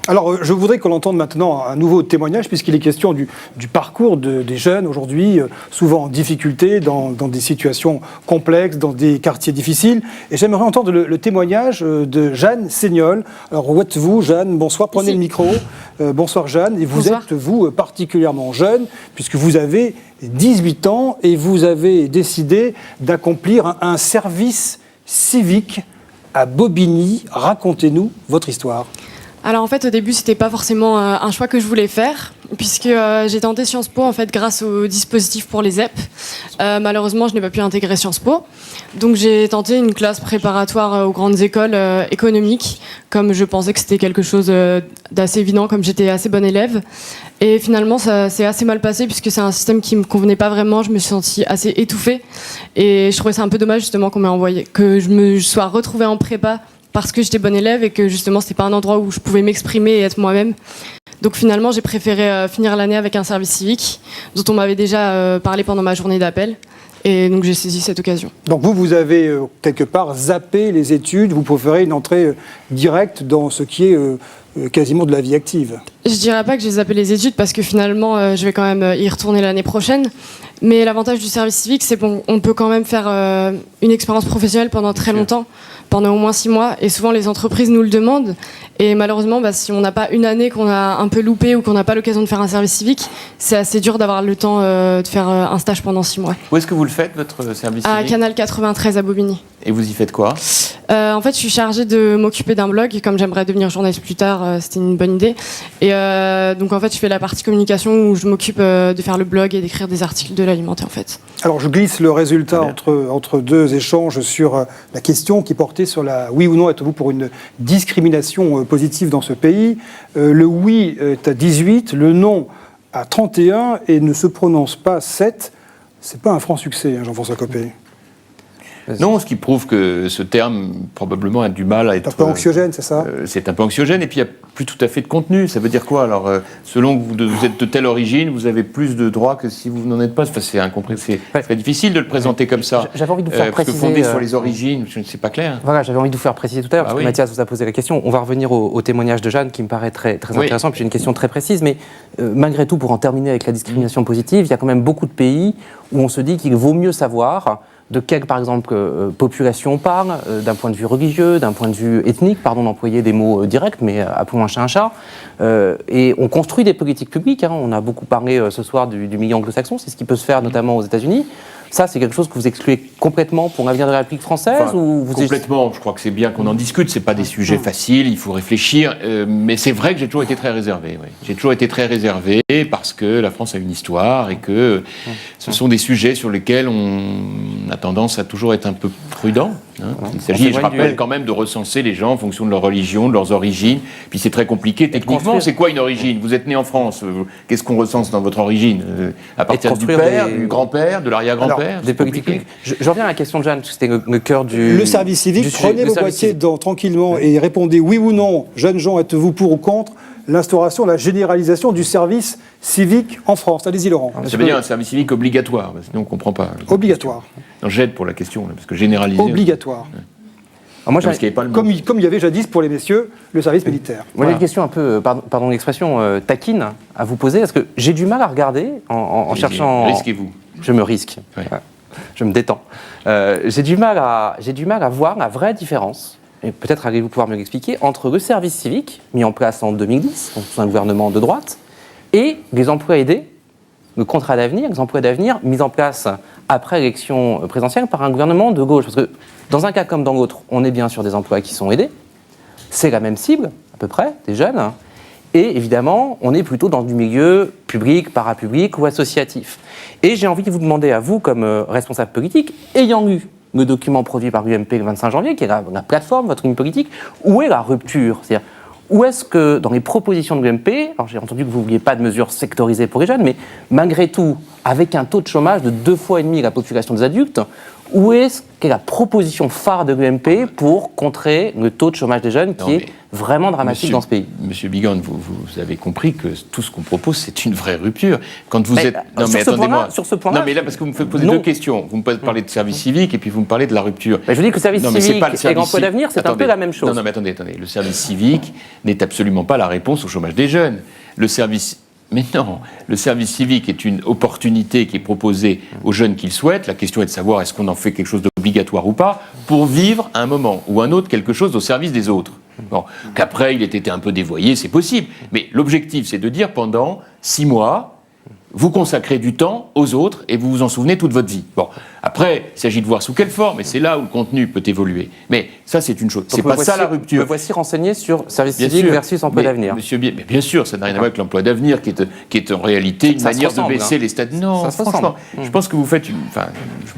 Alors, je voudrais qu'on entende maintenant un nouveau témoignage, puisqu'il est question du parcours des jeunes aujourd'hui, souvent en difficulté, dans des situations complexes, dans des quartiers difficiles. Et j'aimerais entendre le témoignage de Jeanne Seignol. Alors, où êtes-vous, Jeanne? Bonsoir, prenez le micro. Bonsoir, Jeanne. Et vous êtes, vous, particulièrement jeune, puisque vous avez 18 ans et vous avez décidé d'accomplir un service civique à Bobigny. Racontez-nous votre histoire. Alors en fait au début c'était pas forcément un choix que je voulais faire puisque j'ai tenté Sciences Po en fait grâce au dispositif pour les ZEP. Malheureusement je n'ai pas pu intégrer Sciences Po, donc j'ai tenté une classe préparatoire aux grandes écoles économiques comme je pensais que c'était quelque chose d'assez évident, comme j'étais assez bonne élève, et finalement ça s'est assez mal passé puisque c'est un système qui me convenait pas vraiment. Je me suis sentie assez étouffée et je trouvais ça un peu dommage justement qu'on m'ait envoyé, que je me sois retrouvée en prépa parce que j'étais bonne élève et que justement c'était pas un endroit où je pouvais m'exprimer et être moi-même. Donc finalement j'ai préféré finir l'année avec un service civique dont on m'avait déjà parlé pendant ma journée d'appel, et donc j'ai saisi cette occasion. Donc vous avez quelque part zappé les études, vous préférez une entrée directe dans ce qui est quasiment de la vie active. Je dirais pas que j'ai zappé les études parce que finalement je vais quand même y retourner l'année prochaine. Mais l'avantage du service civique, c'est qu'on peut quand même faire une expérience professionnelle pendant très longtemps, pendant au moins 6 mois. Et souvent, les entreprises nous le demandent. Et malheureusement, si on n'a pas une année qu'on a un peu loupé ou qu'on n'a pas l'occasion de faire un service civique, c'est assez dur d'avoir le temps de faire un stage pendant 6 mois. Où est-ce que vous le faites, votre service civique? À Canal 93 à Bobigny. Et vous y faites quoi? En fait, je suis chargée de m'occuper d'un blog. Et comme j'aimerais devenir journaliste plus tard, c'était une bonne idée. Et donc, en fait, je fais la partie communication où je m'occupe de faire le blog et d'écrire des articles de l'alimentaire, en fait. Alors, je glisse le résultat entre deux échanges sur la question qui portait sur la oui ou non êtes-vous pour une discrimination positive dans ce pays. Le oui est à 18, le non à 31 et ne se prononce pas 7. C'est pas un franc succès, hein, Jean-François Copé. Non, ce qui prouve que ce terme, probablement, a du mal à être... C'est un peu anxiogène, c'est ça? C'est un peu anxiogène, et puis il n'y a plus tout à fait de contenu. Ça veut dire quoi? Alors, selon que vous êtes de telle origine, vous avez plus de droits que si vous n'en êtes pas. Enfin, c'est très difficile de le présenter comme ça. J'avais envie de vous faire préciser... Parce que fondé sur les origines, c'est pas clair. Voilà, j'avais envie de vous faire préciser tout à l'heure, parce que Mathias vous a posé la question. On va revenir au témoignage de Jeanne, qui me paraît très intéressant, puis j'ai une question très précise, mais malgré tout, pour en terminer avec la discrimination positive, il y a quand même beaucoup de pays où on se dit qu'il vaut mieux savoir de quelle, par exemple, population on parle, d'un point de vue religieux, d'un point de vue ethnique, pardon d'employer des mots directs, mais appelons un chat un chat. Et on construit des politiques publiques, hein. On a beaucoup parlé ce soir du milieu anglo-saxon, c'est ce qui peut se faire notamment aux États-Unis. Ça, c'est quelque chose que vous excluez complètement pour l'avenir de la République française, ou vous complètement, je crois que c'est bien qu'on en discute, c'est pas des sujets faciles, il faut réfléchir, mais c'est vrai que j'ai toujours été très réservé. Oui. J'ai toujours été très réservé parce que la France a une histoire et que ce sont des sujets sur lesquels on a tendance à toujours être un peu prudent. Hein. Il s'agit, je rappelle, quand même de recenser les gens en fonction de leur religion, de leurs origines, puis c'est très compliqué. Techniquement, c'est quoi une origine? Vous êtes né en France, qu'est-ce qu'on recense dans votre origine? À partir du père, du grand-père, de l'arrière-grand-père? Des politiques publiques. Je reviens à la question de Jeanne, parce que c'était le cœur du... Le service civique, prenez vos boîtiers tranquillement et répondez oui ou non. Jeunes gens, êtes-vous pour ou contre l'instauration, la généralisation du service civique en France? Allez-y, Laurent. Ça veut dire un service civique obligatoire, sinon on ne comprend pas. Obligatoire. Non, j'aide pour la question, parce que généraliser... Obligatoire. Alors moi, comme il y avait jadis pour les messieurs, le service militaire. Moi, j'ai une question un peu, pardon l'expression, taquine à vous poser, parce que j'ai du mal à regarder en cherchant... Risquez-vous. Je me risque. Ouais. Je me détends. J'ai du mal à voir la vraie différence, et peut-être allez-vous pouvoir me l'expliquer, entre le service civique, mis en place en 2010, sous un gouvernement de droite, et les emplois aidés, le contrat d'avenir, les emplois d'avenir mis en place après l'élection présidentielle par un gouvernement de gauche. Parce que dans un cas comme dans l'autre, on est bien sur des emplois qui sont aidés, c'est la même cible, à peu près, des jeunes, et évidemment, on est plutôt dans du milieu public, parapublic ou associatif. Et j'ai envie de vous demander à vous, comme responsable politique, ayant lu le document produit par l'UMP le 25 janvier, qui est la plateforme, votre ligne politique, où est la rupture? C'est-à-dire, où est-ce que, dans les propositions de l'UMP, alors j'ai entendu que vous ne vouliez pas de mesures sectorisées pour les jeunes, mais malgré tout, avec un taux de chômage de 2,5 fois la population des adultes, Où est-ce qu'est la proposition phare de l'UMP pour contrer le taux de chômage des jeunes qui est vraiment dramatique dans ce pays? Monsieur Bigand, vous avez compris que tout ce qu'on propose, c'est une vraie rupture. Quand vous êtes... Non, mais attendez-moi. Sur ce point-là... Non, mais là, parce que vous me faites poser deux questions. Vous me parlez de service civique et puis vous me parlez de la rupture. Je vous dis que le service civique et l'emploi d'avenir, c'est un peu la même chose. Non, mais attendez. Le service civique n'est absolument pas la réponse au chômage des jeunes. Mais non, le service civique est une opportunité qui est proposée aux jeunes qui le souhaitent. La question est de savoir est-ce qu'on en fait quelque chose d'obligatoire ou pas pour vivre à un moment ou un autre quelque chose au service des autres. Bon, qu'après il ait été un peu dévoyé, c'est possible. Mais l'objectif, c'est de dire pendant 6 mois, vous consacrez du temps aux autres et vous vous en souvenez toute votre vie. Bon, après, il s'agit de voir sous quelle forme, et c'est là où le contenu peut évoluer. Mais ça, c'est une chose. C'est pas ça la rupture. Me voici renseigné sur service civique versus emploi d'avenir. Mais bien sûr, ça n'a rien à voir avec l'emploi d'avenir, qui est en réalité une manière de baisser les stades. Non, franchement, je pense que vous faites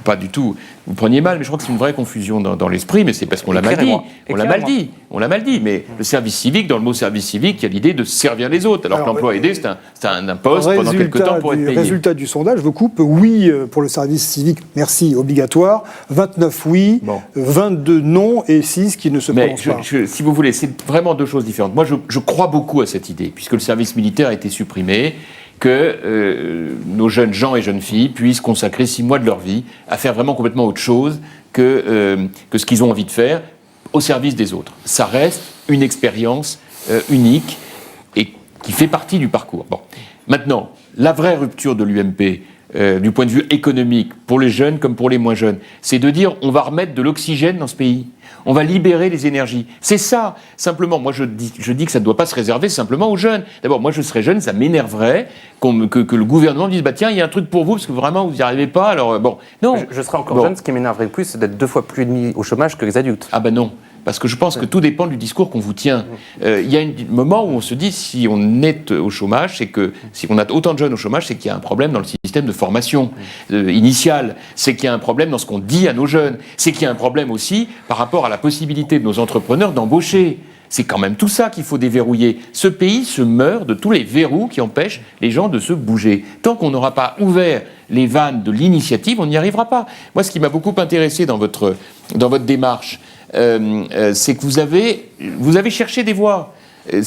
pas du tout. Vous preniez mal, mais je crois que c'est une vraie confusion dans l'esprit, mais c'est parce qu'on l'a mal dit. On l'a mal dit. Mais le service civique, dans le mot service civique, il y a l'idée de servir les autres. Alors que l'emploi aidé, c'est un poste pendant quelques temps pour être payé. Résultat du sondage, je vous coupe. Oui pour le service civique, merci, obligatoire. 29 oui, 22 non et 6 qui ne se prononcent pas. Si vous voulez, c'est vraiment deux choses différentes. Moi, je crois beaucoup à cette idée, puisque le service militaire a été supprimé, que nos jeunes gens et jeunes filles puissent consacrer 6 mois de leur vie à faire vraiment complètement autre chose que ce qu'ils ont envie de faire au service des autres. Ça reste une expérience unique et qui fait partie du parcours. Bon. Maintenant, la vraie rupture de l'UMP, du point de vue économique, pour les jeunes comme pour les moins jeunes, c'est de dire on va remettre de l'oxygène dans ce pays. On va libérer les énergies. C'est ça, simplement. Moi, je dis que ça ne doit pas se réserver simplement aux jeunes. D'abord, moi, je serais jeune, ça m'énerverait que le gouvernement me dise bah, tiens, il y a un truc pour vous, parce que vraiment, vous n'y arrivez pas. Alors, bon, non. Je serais encore jeune, ce qui m'énerverait le plus, c'est d'être 2 fois plus mis au chômage que les adultes. Ah ben non. Parce que je pense que tout dépend du discours qu'on vous tient. Il y a un moment où on se dit, si on est au chômage, c'est que, si on a autant de jeunes au chômage, c'est qu'il y a un problème dans le système de formation initiale, c'est qu'il y a un problème dans ce qu'on dit à nos jeunes, c'est qu'il y a un problème aussi par rapport à la possibilité de nos entrepreneurs d'embaucher. C'est quand même tout ça qu'il faut déverrouiller. Ce pays se meurt de tous les verrous qui empêchent les gens de se bouger. Tant qu'on n'aura pas ouvert les vannes de l'initiative, on n'y arrivera pas. Moi, ce qui m'a beaucoup intéressé dans votre démarche, c'est que vous avez cherché des voies. Vous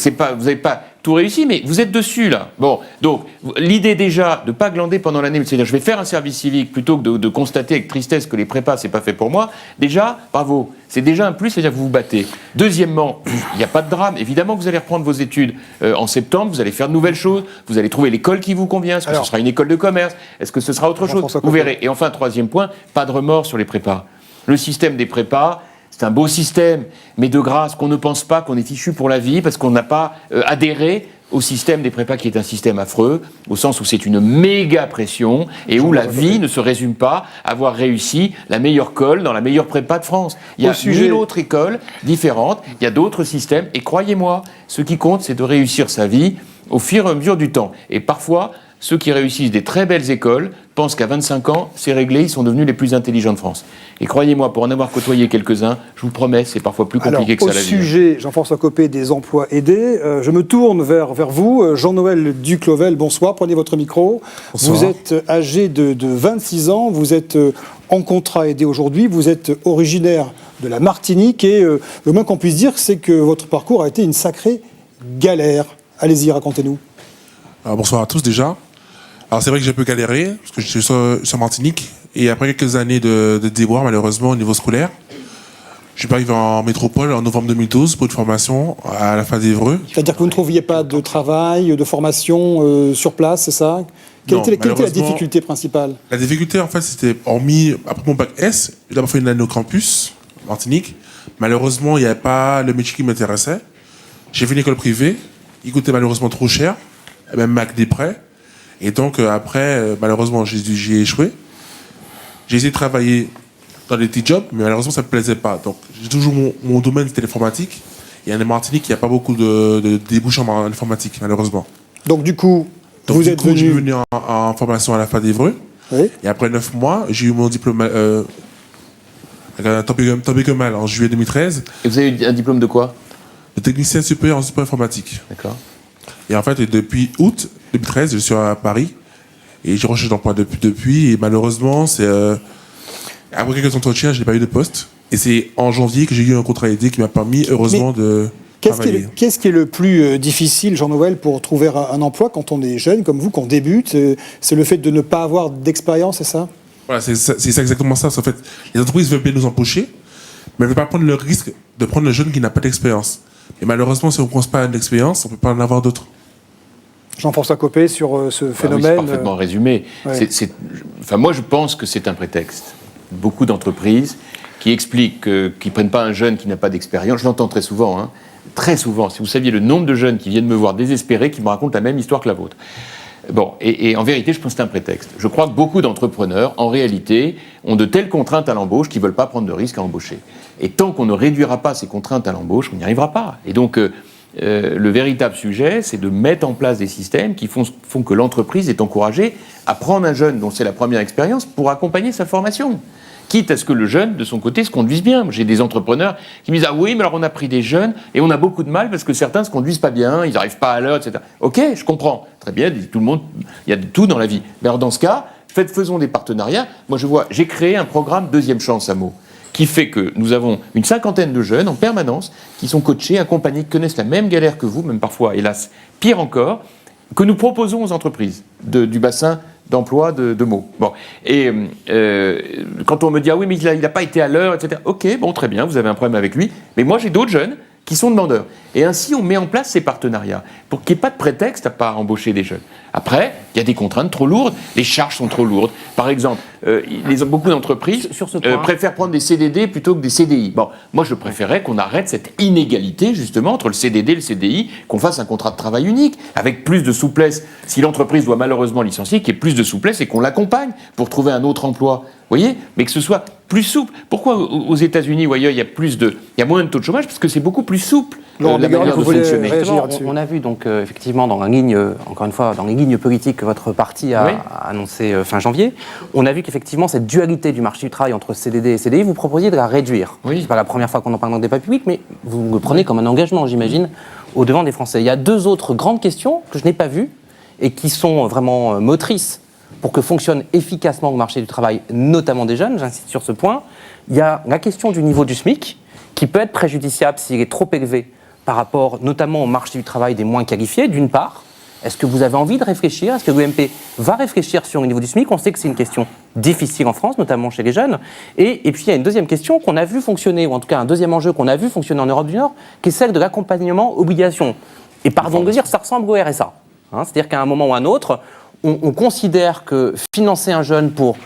n'avez pas tout réussi, mais vous êtes dessus, là. Bon, donc, l'idée déjà de ne pas glander pendant l'année, c'est-à-dire je vais faire un service civique plutôt que de constater avec tristesse que les prépas, c'est pas fait pour moi, déjà, bravo. C'est déjà un plus, c'est-à-dire que vous vous battez. Deuxièmement, il n'y a pas de drame. Évidemment que vous allez reprendre vos études en septembre, vous allez faire de nouvelles choses, vous allez trouver l'école qui vous convient. Est-ce que ce sera une école de commerce? Est-ce que ce sera autre chose? Vous verrez. Et enfin, troisième point, pas de remords sur les prépas. Le système des prépas, c'est un beau système, mais de grâce, qu'on ne pense pas qu'on est fichu pour la vie parce qu'on n'a pas adhéré au système des prépas qui est un système affreux, au sens où c'est une méga pression et où la vie ne se résume pas à avoir réussi la meilleure colle dans la meilleure prépa de France. Il y a 1000 autres écoles différentes, il y a d'autres systèmes, et croyez-moi, ce qui compte, c'est de réussir sa vie au fur et à mesure du temps. Et parfois, ceux qui réussissent des très belles écoles pensent qu'à 25 ans, c'est réglé, ils sont devenus les plus intelligents de France. Et croyez-moi, pour en avoir côtoyé quelques-uns, je vous promets, c'est parfois plus compliqué que ça la vie. Au sujet, Jean-François Copé, des emplois aidés, je me tourne vers vous. Jean-Noël Duclovel, bonsoir, prenez votre micro. Bonsoir. Vous êtes âgé de 26 ans, vous êtes en contrat aidé aujourd'hui, vous êtes originaire de la Martinique et le moins qu'on puisse dire, c'est que votre parcours a été une sacrée galère. Allez-y, racontez-nous. Alors, bonsoir à tous déjà. Alors c'est vrai que j'ai un peu galéré, parce que je suis sur Martinique, et après quelques années de déboires, malheureusement, au niveau scolaire, je suis arrivé en métropole en novembre 2012 pour une formation à la fin d'Évreux. C'est-à-dire que vous ne trouviez pas de travail, de formation sur place, c'est ça? Quelle était la difficulté principale? La difficulté, en fait, c'était, hormis, après mon bac S, j'ai d'abord fait une année au campus, Martinique. Malheureusement, il n'y avait pas le métier qui m'intéressait. J'ai fait une école privée, il coûtait malheureusement trop cher, et même avec des prêts. Et donc, après, malheureusement, j'ai échoué. J'ai essayé de travailler dans des petits jobs, mais malheureusement, ça ne me plaisait pas. Donc, j'ai toujours mon domaine, c'était l'informatique. Et en Martinique, il n'y a pas beaucoup de débouchés en informatique, malheureusement. Donc, du coup, je suis venu en formation à la fin d'Évreux. Oui. Et après 9 mois, j'ai eu mon diplôme, tant bien que mal, en juillet 2013. Et vous avez eu un diplôme de quoi? De technicien supérieur en support informatique. D'accord. Et en fait, depuis août 2013, je suis à Paris et je recherche d'emploi depuis. Et malheureusement, c'est Après quelques entretiens, je n'ai pas eu de poste. Et c'est en janvier que j'ai eu un contrat aidé qui m'a permis, heureusement, de travailler. Qu'est-ce qui est le plus difficile, Jean-Noël, pour trouver un emploi quand on est jeune, comme vous, qu'on débute? C'est le fait de ne pas avoir d'expérience, c'est ça? Voilà, c'est exactement ça. En fait, les entreprises veulent bien nous embaucher, mais elles ne veulent pas prendre le risque de prendre le jeune qui n'a pas d'expérience. Et malheureusement, si on ne commence pas à l'expérience, on ne peut pas en avoir d'autres. Jean-François Copé, sur ce phénomène. Oui, c'est parfaitement résumé. Ouais. Enfin, moi, je pense que c'est un prétexte. Beaucoup d'entreprises qui expliquent qu'ils ne prennent pas un jeune qui n'a pas d'expérience. Je l'entends très souvent. Hein. Très souvent. Si vous saviez le nombre de jeunes qui viennent me voir désespérés, qui me racontent la même histoire que la vôtre. Bon, et en vérité, je pense que c'est un prétexte. Je crois que beaucoup d'entrepreneurs, en réalité, ont de telles contraintes à l'embauche qu'ils ne veulent pas prendre de risques à embaucher. Et tant qu'on ne réduira pas ces contraintes à l'embauche, on n'y arrivera pas. Et donc, le véritable sujet, c'est de mettre en place des systèmes qui font que l'entreprise est encouragée à prendre un jeune dont c'est la première expérience pour accompagner sa formation. Quitte à ce que le jeune, de son côté, se conduise bien. J'ai des entrepreneurs qui me disent « Ah oui, mais alors on a pris des jeunes et on a beaucoup de mal parce que certains ne se conduisent pas bien, ils n'arrivent pas à l'heure, etc. » Ok, je comprends. Très bien, tout le monde, il y a de tout dans la vie. Mais alors dans ce cas, faisons des partenariats. Moi, j'ai créé un programme Deuxième Chance à Meaux qui fait que nous avons une 50aine de jeunes en permanence qui sont coachés, accompagnés, qui connaissent la même galère que vous, même parfois, hélas, pire encore, que nous proposons aux entreprises du bassin d'emploi de Meaux. Bon. Et quand on me dit « Ah oui, mais il n'a pas été à l'heure, etc. » Ok, bon, très bien, vous avez un problème avec lui. Mais moi, j'ai d'autres jeunes qui sont demandeurs. Et ainsi, on met en place ces partenariats pour qu'il n'y ait pas de prétexte à ne pas embaucher des jeunes. Après, il y a des contraintes trop lourdes, les charges sont trop lourdes. Par exemple, beaucoup d'entreprises préfèrent prendre des CDD plutôt que des CDI. Bon, moi, je préférais qu'on arrête cette inégalité, justement, entre le CDD et le CDI, qu'on fasse un contrat de travail unique, avec plus de souplesse. Si l'entreprise doit malheureusement licencier, qu'il y ait plus de souplesse et qu'on l'accompagne pour trouver un autre emploi. Vous voyez? Mais que ce soit plus souple. Pourquoi aux États-Unis ou ailleurs, il y a moins de taux de chômage? Parce que c'est beaucoup plus souple. La manière de fonctionner. On a vu donc effectivement dans la ligne, encore une fois, dans les lignes politiques que votre parti a annoncé fin janvier, on a vu qu'effectivement cette dualité du marché du travail entre CDD et CDI, vous proposiez de la réduire. Oui. C'est pas la première fois qu'on en parle dans le débat public, mais vous le prenez comme un engagement, j'imagine, au devant des Français. Il y a deux autres grandes questions que je n'ai pas vues et qui sont vraiment motrices pour que fonctionne efficacement le marché du travail, notamment des jeunes, j'insiste sur ce point. Il y a la question du niveau du SMIC, qui peut être préjudiciable s'il est trop élevé par rapport notamment au marché du travail des moins qualifiés, d'une part. Est-ce que vous avez envie de réfléchir? Est-ce que l'UMP va réfléchir sur le niveau du SMIC? On sait que c'est une question difficile en France, notamment chez les jeunes. Et puis il y a une deuxième question qu'on a vu fonctionner, ou en tout cas un deuxième enjeu qu'on a vu fonctionner en Europe du Nord, qui est celle de l'accompagnement obligation. Et pardon de le dire, ça ressemble au RSA. C'est-à-dire qu'à un moment ou à un autre, on considère que financer un jeune pour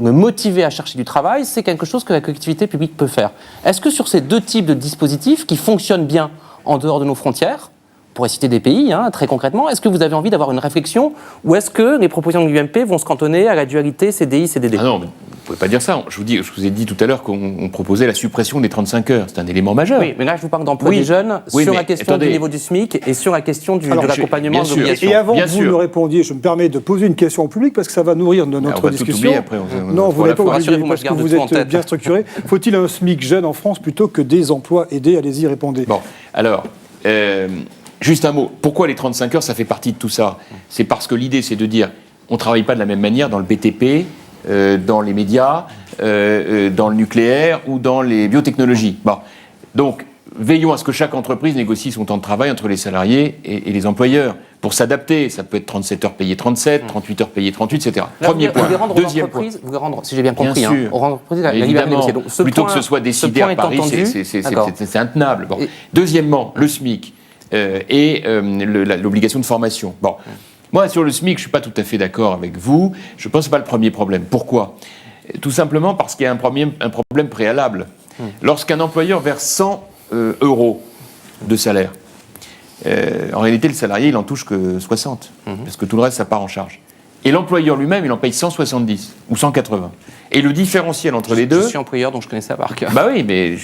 le motiver à chercher du travail, c'est quelque chose que la collectivité publique peut faire. Est-ce que sur ces deux types de dispositifs qui fonctionnent bien en dehors de nos frontières, on pourrait citer des pays, très concrètement, est-ce que vous avez envie d'avoir une réflexion ou est-ce que les propositions de l'UMP vont se cantonner à la dualité CDI-CDD? Ah non, mais vous ne pouvez pas dire ça. Je vous ai dit tout à l'heure qu'on proposait la suppression des 35 heures. C'est un élément majeur. Oui, mais là, je vous parle d'emploi des jeunes sur la question du niveau du SMIC et sur la question de l'accompagnement de l'obligation. Et avant que vous me répondiez, je me permets de poser une question au public parce que ça va nourrir notre discussion. Après, non, vous n'avez pas oublié parce que vous êtes bien structuré. Faut-il un SMIC jeune en France plutôt que des emplois aidés? Allez-y, répondez. Bon, alors... juste un mot. Pourquoi les 35 heures, ça fait partie de tout ça? C'est parce que l'idée, c'est de dire, on ne travaille pas de la même manière dans le BTP, dans les médias, dans le nucléaire ou dans les biotechnologies. Bon. Donc, veillons à ce que chaque entreprise négocie son temps de travail entre les salariés et les employeurs pour s'adapter. Ça peut être 37 heures payées 37, 38 heures payées 38, etc. Là, Premier point. Deuxième point. Vous voulez rendre, si j'ai bien compris, la liberté négocier. Donc, plutôt que ce soit décidé à Paris, c'est intenable. Bon. Deuxièmement, le SMIC et l'obligation de formation. Bon. Moi, sur le SMIC, je ne suis pas tout à fait d'accord avec vous. Je pense que ce n'est pas le premier problème. Pourquoi? Tout simplement parce qu'il y a un problème préalable. Lorsqu'un employeur verse 100 euros de salaire, en réalité, le salarié, il n'en touche que 60, parce que tout le reste, ça part en charge. Et l'employeur lui-même, il en paye 170 ou 180. Et le différentiel entre les deux... Je suis employeur, donc je connais ça par cœur. Bah oui, mais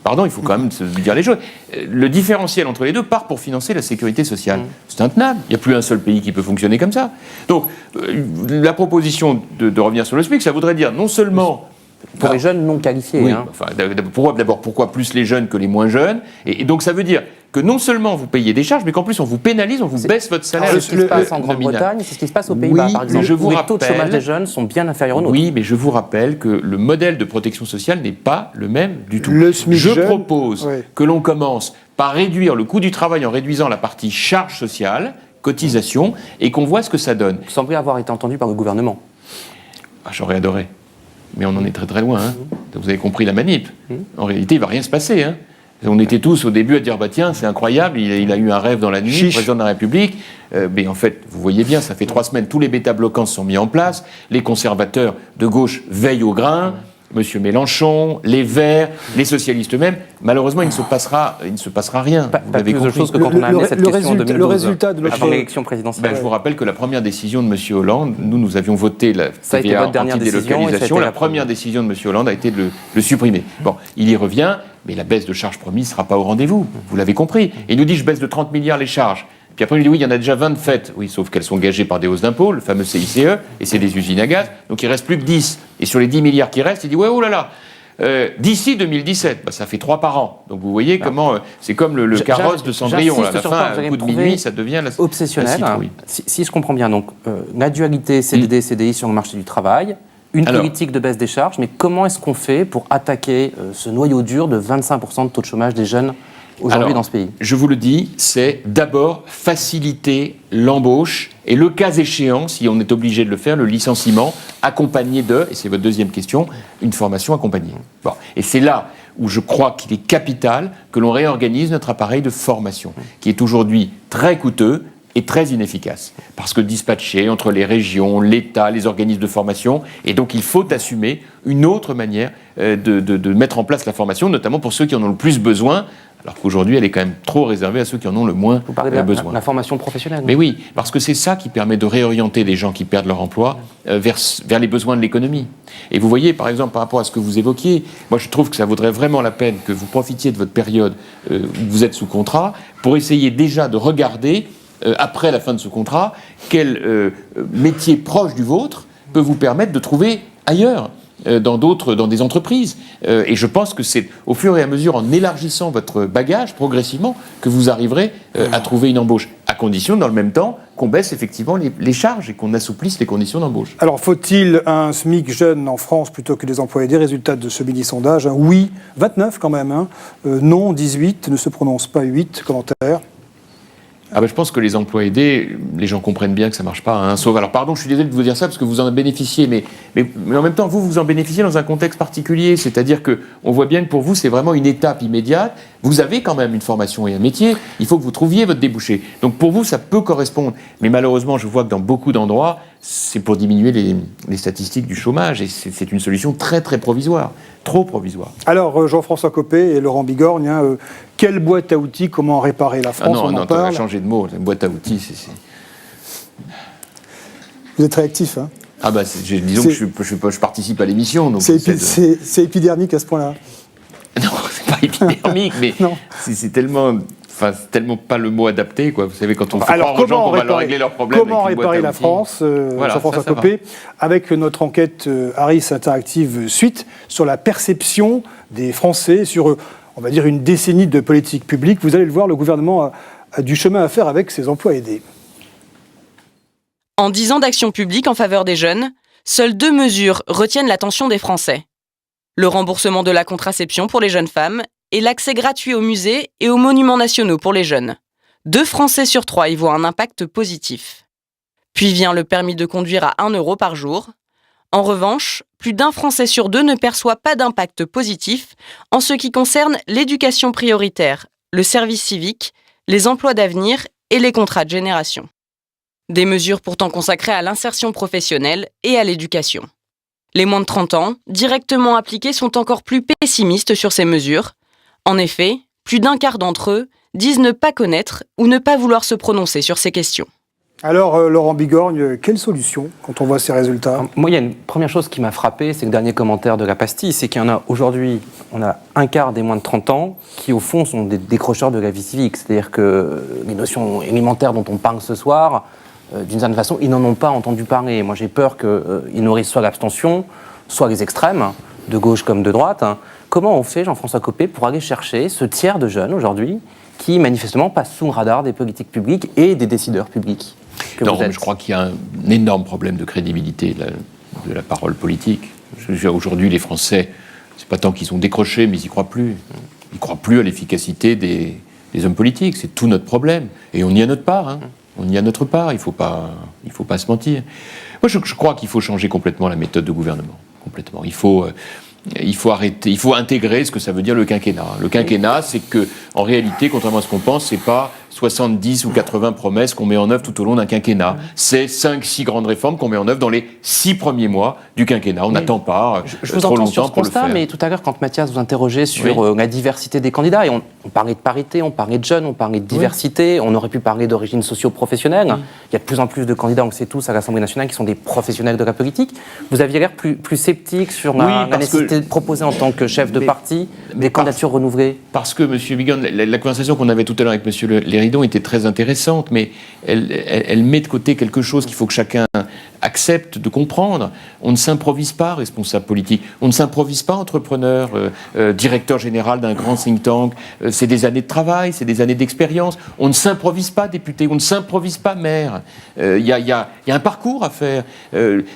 pardon, il faut quand même se dire les choses. Le différentiel entre les deux part pour financer la sécurité sociale. C'est intenable. Il n'y a plus un seul pays qui peut fonctionner comme ça. Donc, la proposition de revenir sur le SMIC, ça voudrait dire non seulement... Pour les jeunes non qualifiés. Oui, enfin, pourquoi plus les jeunes que les moins jeunes? Et donc ça veut dire que non seulement vous payez des charges, mais qu'en plus on vous pénalise, on vous baisse votre salaire. C'est ce qui se passe en Grande-Bretagne, c'est ce qui se passe aux Pays-Bas, par exemple, où les taux de chômage des jeunes sont bien inférieurs aux nôtres. Oui, mais je vous rappelle que le modèle de protection sociale n'est pas le même du tout. Je propose que l'on commence par réduire le coût du travail en réduisant la partie charge sociale, cotisation, et qu'on voit ce que ça donne. Vous semblez avoir été entendu par le gouvernement. J'aurais adoré. Mais on en est très très loin. Hein. Vous avez compris la manip. En réalité, il ne va rien se passer. Hein. On était tous au début à dire, tiens, c'est incroyable, il a eu un rêve dans la nuit, le président de la République. Mais en fait, vous voyez bien, ça fait 3 semaines, tous les bêta-bloquants sont mis en place, les conservateurs de gauche veillent au grain, Monsieur Mélenchon, les Verts, les socialistes eux-mêmes. Malheureusement, il ne se passera rien. Pas plus de choses que quand on a amené cette question en 2012, le résultat de avant l'élection présidentielle. Je vous rappelle que la première décision de M. Hollande, nous avions voté la TVA anti-délocalisation. La première décision de M. Hollande a été de le supprimer. Bon, il y revient, mais la baisse de charges promise ne sera pas au rendez-vous. Vous l'avez compris. Et il nous dit, je baisse de 30 milliards les charges. Puis après, il dit, oui, il y en a déjà 20 de faites. Oui, sauf qu'elles sont gagées par des hausses d'impôts, le fameux CICE, et c'est des usines à gaz. Donc il ne reste plus que 10. Et sur les 10 milliards qui restent, il dit, ouais, oh là là, d'ici 2017, ça fait 3 par an. Donc vous voyez comment c'est comme le carrosse de Cendrillon. À la fin, à coup de minuit, ça devient obsessionnel. Si je comprends bien, donc la dualité CDD, CDI sur le marché du travail, une politique de baisse des charges, mais comment est-ce qu'on fait pour attaquer ce noyau dur de 25% de taux de chômage des jeunes aujourd'hui dans ce pays? Je vous le dis, c'est d'abord faciliter l'embauche et le cas échéant, si on est obligé de le faire, le licenciement accompagné de, et c'est votre deuxième question, une formation accompagnée. Bon. Et c'est là où je crois qu'il est capital que l'on réorganise notre appareil de formation, qui est aujourd'hui très coûteux et très inefficace, parce que dispatché entre les régions, l'État, les organismes de formation, et donc il faut assumer une autre manière de mettre en place la formation, notamment pour ceux qui en ont le plus besoin, alors qu'aujourd'hui, elle est quand même trop réservée à ceux qui en ont le moins besoin. Vous parlez de la formation professionnelle. Mais oui, parce que c'est ça qui permet de réorienter les gens qui perdent leur emploi vers les besoins de l'économie. Et vous voyez, par exemple, par rapport à ce que vous évoquiez, moi je trouve que ça vaudrait vraiment la peine que vous profitiez de votre période où vous êtes sous contrat pour essayer déjà de regarder, après la fin de ce contrat, quel métier proche du vôtre peut vous permettre de trouver ailleurs. Dans des entreprises. Et je pense que c'est au fur et à mesure, en élargissant votre bagage progressivement, que vous arriverez à trouver une embauche, à condition, dans le même temps, qu'on baisse effectivement les charges et qu'on assouplisse les conditions d'embauche. Alors, faut-il un SMIC jeune en France plutôt que des emplois aidés? Résultat de ce mini-sondage, oui, 29 quand même, non, 18, ne se prononce pas 8, commentaires. Je pense que les emplois aidés, les gens comprennent bien que ça ne marche pas. Sauf, alors pardon, je suis désolé de vous dire ça parce que vous en bénéficiez, mais en même temps, vous en bénéficiez dans un contexte particulier. C'est-à-dire qu'on voit bien que pour vous, c'est vraiment une étape immédiate. Vous avez quand même une formation et un métier. Il faut que vous trouviez votre débouché. Donc pour vous, ça peut correspondre. Mais malheureusement, je vois que dans beaucoup d'endroits, c'est pour diminuer les statistiques du chômage. Et c'est une solution très très provisoire. Trop provisoire. Alors, Jean-François Copé et Laurent Bigorgne, quelle boîte à outils, comment réparer la France? On en parle. Changer de mot, la boîte à outils, c'est... Vous êtes réactif, hein? Disons que je participe à l'émission. C'est épidermique à ce point-là? Non, c'est pas épidermique, mais c'est tellement pas le mot adapté, quoi. Vous savez, quand on fait croire aux gens qu'on va leur régler leurs problèmes. Comment réparer la France, Jean-François Copé, avec notre enquête Harris Interactive Suite sur la perception des Français sur, on va dire, une décennie de politique publique. Vous allez le voir, le gouvernement a du chemin à faire avec ses emplois aidés. En 10 ans d'action publique en faveur des jeunes, seules 2 mesures retiennent l'attention des Français. Le remboursement de la contraception pour les jeunes femmes et l'accès gratuit aux musées et aux monuments nationaux pour les jeunes. 2 Français sur 3 y voient un impact positif. Puis vient le permis de conduire à 1 € par jour. En revanche, plus d'1 Français sur 2 ne perçoit pas d'impact positif en ce qui concerne l'éducation prioritaire, le service civique, les emplois d'avenir et les contrats de génération. Des mesures pourtant consacrées à l'insertion professionnelle et à l'éducation. Les moins de 30 ans, directement appliqués, sont encore plus pessimistes sur ces mesures. En effet, plus d'1 quart d'entre eux disent ne pas connaître ou ne pas vouloir se prononcer sur ces questions. Alors, Laurent Bigorgne, quelle solution quand on voit ces résultats? Moi, il y a une première chose qui m'a frappé, c'est le dernier commentaire de la pastille, c'est qu'il y en a aujourd'hui, on a 1 quart des moins de 30 ans qui, au fond, sont des décrocheurs de la vie civique. C'est-à-dire que les notions élémentaires dont on parle ce soir, d'une certaine façon, ils n'en ont pas entendu parler. Moi, j'ai peur qu'ils nourrissent soit l'abstention, soit les extrêmes, de gauche comme de droite, hein. Comment on fait, Jean-François Copé, pour aller chercher ce tiers de jeunes aujourd'hui qui manifestement passent sous le radar des politiques publiques et des décideurs publics que Non, vous êtes? mais je crois qu'il y a un énorme problème de crédibilité de la parole politique. Aujourd'hui, les Français, c'est pas tant qu'ils ont décroché, mais ils n'y croient plus. Ils ne croient plus à l'efficacité des hommes politiques. C'est tout notre problème. Et on y a notre part. Hein. On y a notre part. Il ne faut pas se mentir. Moi, je crois qu'il faut changer complètement la méthode de gouvernement. Complètement. Il faut arrêter, il faut intégrer ce que ça veut dire le quinquennat. Le quinquennat, c'est que, en réalité, contrairement à ce qu'on pense, c'est pas 70 ou 80 promesses qu'on met en œuvre tout au long d'un quinquennat. C'est 5-6 grandes réformes qu'on met en œuvre dans les 6 premiers mois du quinquennat. On n'attend pas je vous trop entends longtemps sur ce pour le constat, faire. mais tout à l'heure, quand Mathias vous interrogeait sur la diversité des candidats, et on parlait de parité, on parlait de jeunes, on parlait de diversité, on aurait pu parler d'origine socio-professionnelle. Il y a de plus en plus de candidats, on le sait tous, à l'Assemblée nationale qui sont des professionnels de la politique. Vous aviez l'air plus sceptique sur la nécessité de proposer en tant que chef de parti des candidatures renouvelées. Parce que, M. Bigon, la conversation qu'on avait tout à l'heure avec M. Léridon était très intéressante, mais elle met de côté quelque chose qu'il faut que chacun accepte de comprendre. On ne s'improvise pas responsable politique, on ne s'improvise pas entrepreneur, directeur général d'un grand think tank. C'est des années de travail, c'est des années d'expérience. On ne s'improvise pas député, on ne s'improvise pas maire. Il y a un parcours à faire.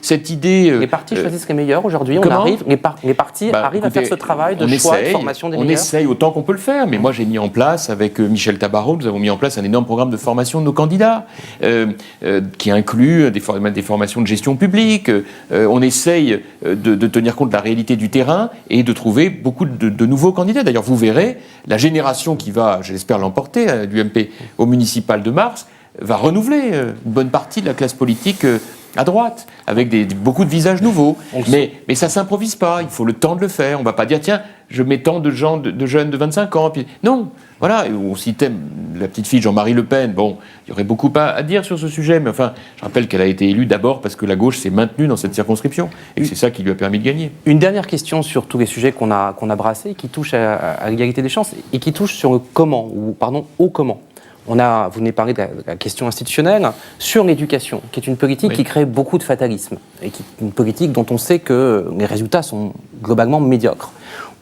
Cette idée... les partis choisissent les meilleurs aujourd'hui. Les partis arrivent à faire ce travail de choix, de formation des meilleurs. On essaye autant qu'on peut le faire, mais moi j'ai mis en place, avec Michel Tabarot, nous avons mis en place un énorme programme de formation de nos candidats, qui inclut des formations de gestion publique. On essaye de tenir compte de la réalité du terrain et de trouver beaucoup de nouveaux candidats. D'ailleurs, vous verrez, la génération qui va, j'espère, l'emporter à l'UMP au municipal de mars, va renouveler une bonne partie de la classe politique à droite, avec beaucoup de visages nouveaux. Mais ça ne s'improvise pas, il faut le temps de le faire. On ne va pas dire, tiens, je mets tant de jeunes de 25 ans. Puis, non, voilà, on citait la petite fille Jean-Marie Le Pen. Bon, il y aurait beaucoup à dire sur ce sujet, mais enfin, je rappelle qu'elle a été élue d'abord parce que la gauche s'est maintenue dans cette circonscription, et que c'est ça qui lui a permis de gagner. Une dernière question sur tous les sujets qu'on a brassés, qui touchent à l'égalité des chances, et qui touchent sur le comment, au comment. Vous venez parler de la question institutionnelle sur l'éducation, qui est une politique qui crée beaucoup de fatalisme, et qui est une politique dont on sait que les résultats sont globalement médiocres.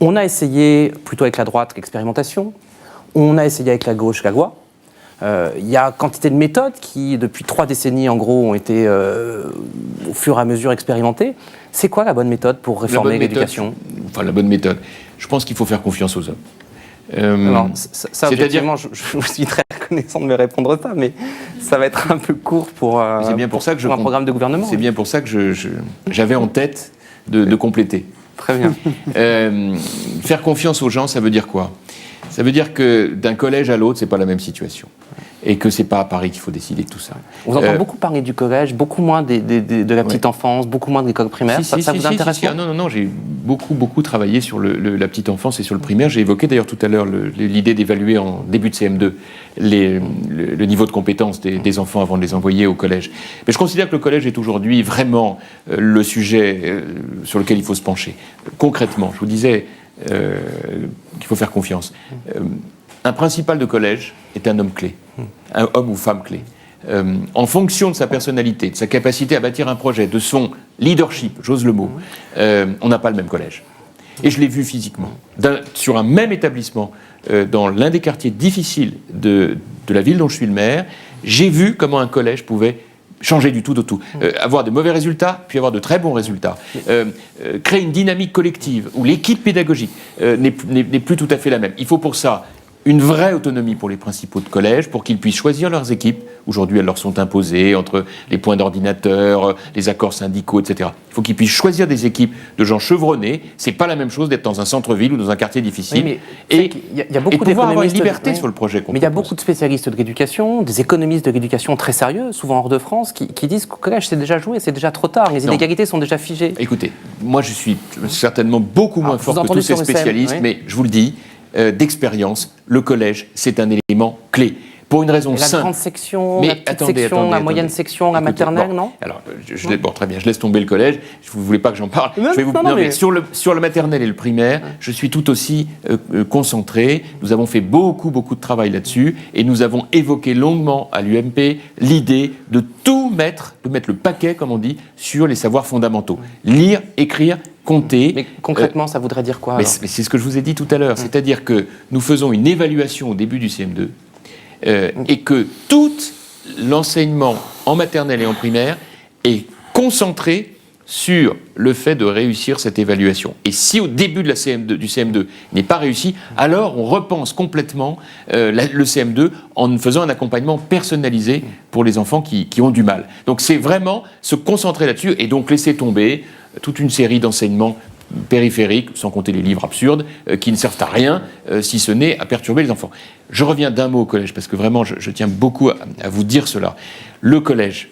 On a essayé, plutôt avec la droite, l'expérimentation. On a essayé avec la gauche, la loi. Il y a quantité de méthodes qui, depuis 3 décennies, en gros, ont été au fur et à mesure expérimentées. C'est quoi la bonne méthode pour réformer l'éducation ? Enfin, la bonne méthode. Je pense qu'il faut faire confiance aux hommes. Alors, ça objectivement, je suis très reconnaissant de me répondre ça, mais ça va être un peu court pour un programme de gouvernement. C'est bien pour ça que j'avais en tête de compléter. Très bien. Faire confiance aux gens, ça veut dire quoi ? Ça veut dire que d'un collège à l'autre, c'est pas la même situation. Et que c'est pas à Paris qu'il faut décider de tout ça. On entend beaucoup parler du collège, beaucoup moins de la petite enfance, beaucoup moins de l'école primaire. Ça vous intéresse pas ? Non, j'ai beaucoup travaillé sur la petite enfance et sur le primaire. J'ai évoqué d'ailleurs tout à l'heure l'idée d'évaluer en début de CM2 le niveau de compétence des enfants avant de les envoyer au collège. Mais je considère que le collège est aujourd'hui vraiment le sujet sur lequel il faut se pencher. Concrètement, je vous disais qu'il faut faire confiance. Un principal de collège est un homme clé, un homme ou femme clé. En fonction de sa personnalité, de sa capacité à bâtir un projet, de son leadership, j'ose le mot, on n'a pas le même collège. Et je l'ai vu physiquement. Sur un même établissement, dans l'un des quartiers difficiles de la ville dont je suis le maire, j'ai vu comment un collège pouvait changer du tout au tout. Avoir de mauvais résultats, puis avoir de très bons résultats. Créer une dynamique collective où l'équipe pédagogique n'est plus tout à fait la même. Il faut pour ça une vraie autonomie pour les principaux de collège, pour qu'ils puissent choisir leurs équipes. Aujourd'hui, elles leur sont imposées entre les points d'ordinateur, les accords syndicaux, etc. Il faut qu'ils puissent choisir des équipes de gens chevronnés. C'est pas la même chose d'être dans un centre-ville ou dans un quartier difficile. Oui, et y a beaucoup de pouvoir avoir une liberté sur le projet qu'on propose. Mais il y a beaucoup de spécialistes de l'éducation, des économistes de l'éducation très sérieux, souvent hors de France, qui disent qu'au collège, c'est déjà joué, c'est déjà trop tard, les inégalités sont déjà figées. Écoutez, moi je suis certainement beaucoup moins fort que tous ces spécialistes, mais je vous le dis, d'expérience, le collège, c'est un élément clé. Pour une raison simple. La grande section, la petite section, la moyenne section, la maternelle, non ? Alors, très bien, je laisse tomber le collège. Vous ne voulez pas que j'en parle ? Mais sur le maternel et le primaire, je suis tout aussi concentré. Nous avons fait beaucoup de travail là-dessus et nous avons évoqué longuement à l'UMP l'idée de tout mettre, de mettre le paquet, comme on dit, sur les savoirs fondamentaux. Lire, écrire compter. Mais concrètement, ça voudrait dire quoi Mais alors c'est ce que je vous ai dit tout à l'heure. C'est-à-dire que nous faisons une évaluation au début du CM2 et que tout l'enseignement en maternelle et en primaire est concentré sur le fait de réussir cette évaluation. Et si au début de la du CM2 n'est pas réussi, alors on repense complètement le CM2 en faisant un accompagnement personnalisé pour les enfants qui ont du mal. Donc c'est vraiment se concentrer là-dessus et donc laisser tomber toute une série d'enseignements périphériques, sans compter les livres absurdes, qui ne servent à rien, si ce n'est à perturber les enfants. Je reviens d'un mot au collège, parce que vraiment je tiens beaucoup à vous dire cela. Le collège,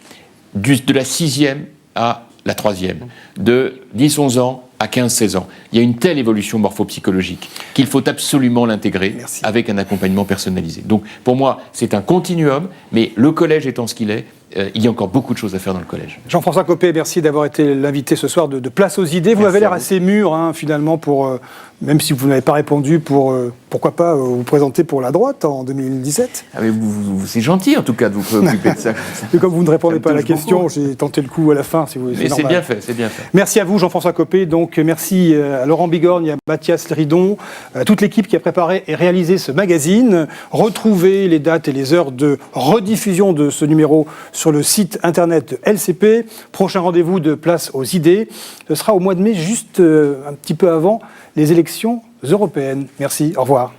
de la 6e à la 3e, de 10-11 ans à 15-16 ans. Il y a une telle évolution morphopsychologique qu'il faut absolument l'intégrer avec un accompagnement personnalisé. Donc pour moi, c'est un continuum, mais le collège étant ce qu'il est, il y a encore beaucoup de choses à faire dans le collège. Jean-François Copé, merci d'avoir été l'invité ce soir de Place aux idées. Vous avez l'air assez mûr, finalement, pour, même si vous n'avez pas répondu, pourquoi pas vous présenter pour la droite en 2017 ah mais c'est gentil, en tout cas, de vous préoccuper de ça. Et comme vous ne répondez pas à la question, j'ai tenté le coup à la fin. Si vous, mais c'est bien fait, c'est bien fait. Merci à vous, Jean-François Copé. Donc, merci à Laurent Bigorgne, à Mathias Léridon, à toute l'équipe qui a préparé et réalisé ce magazine. Retrouvez les dates et les heures de rediffusion de ce numéro sur le site internet de LCP. Prochain rendez-vous de Place aux idées. Ce sera au mois de mai, juste un petit peu avant les élections européennes. Merci, au revoir.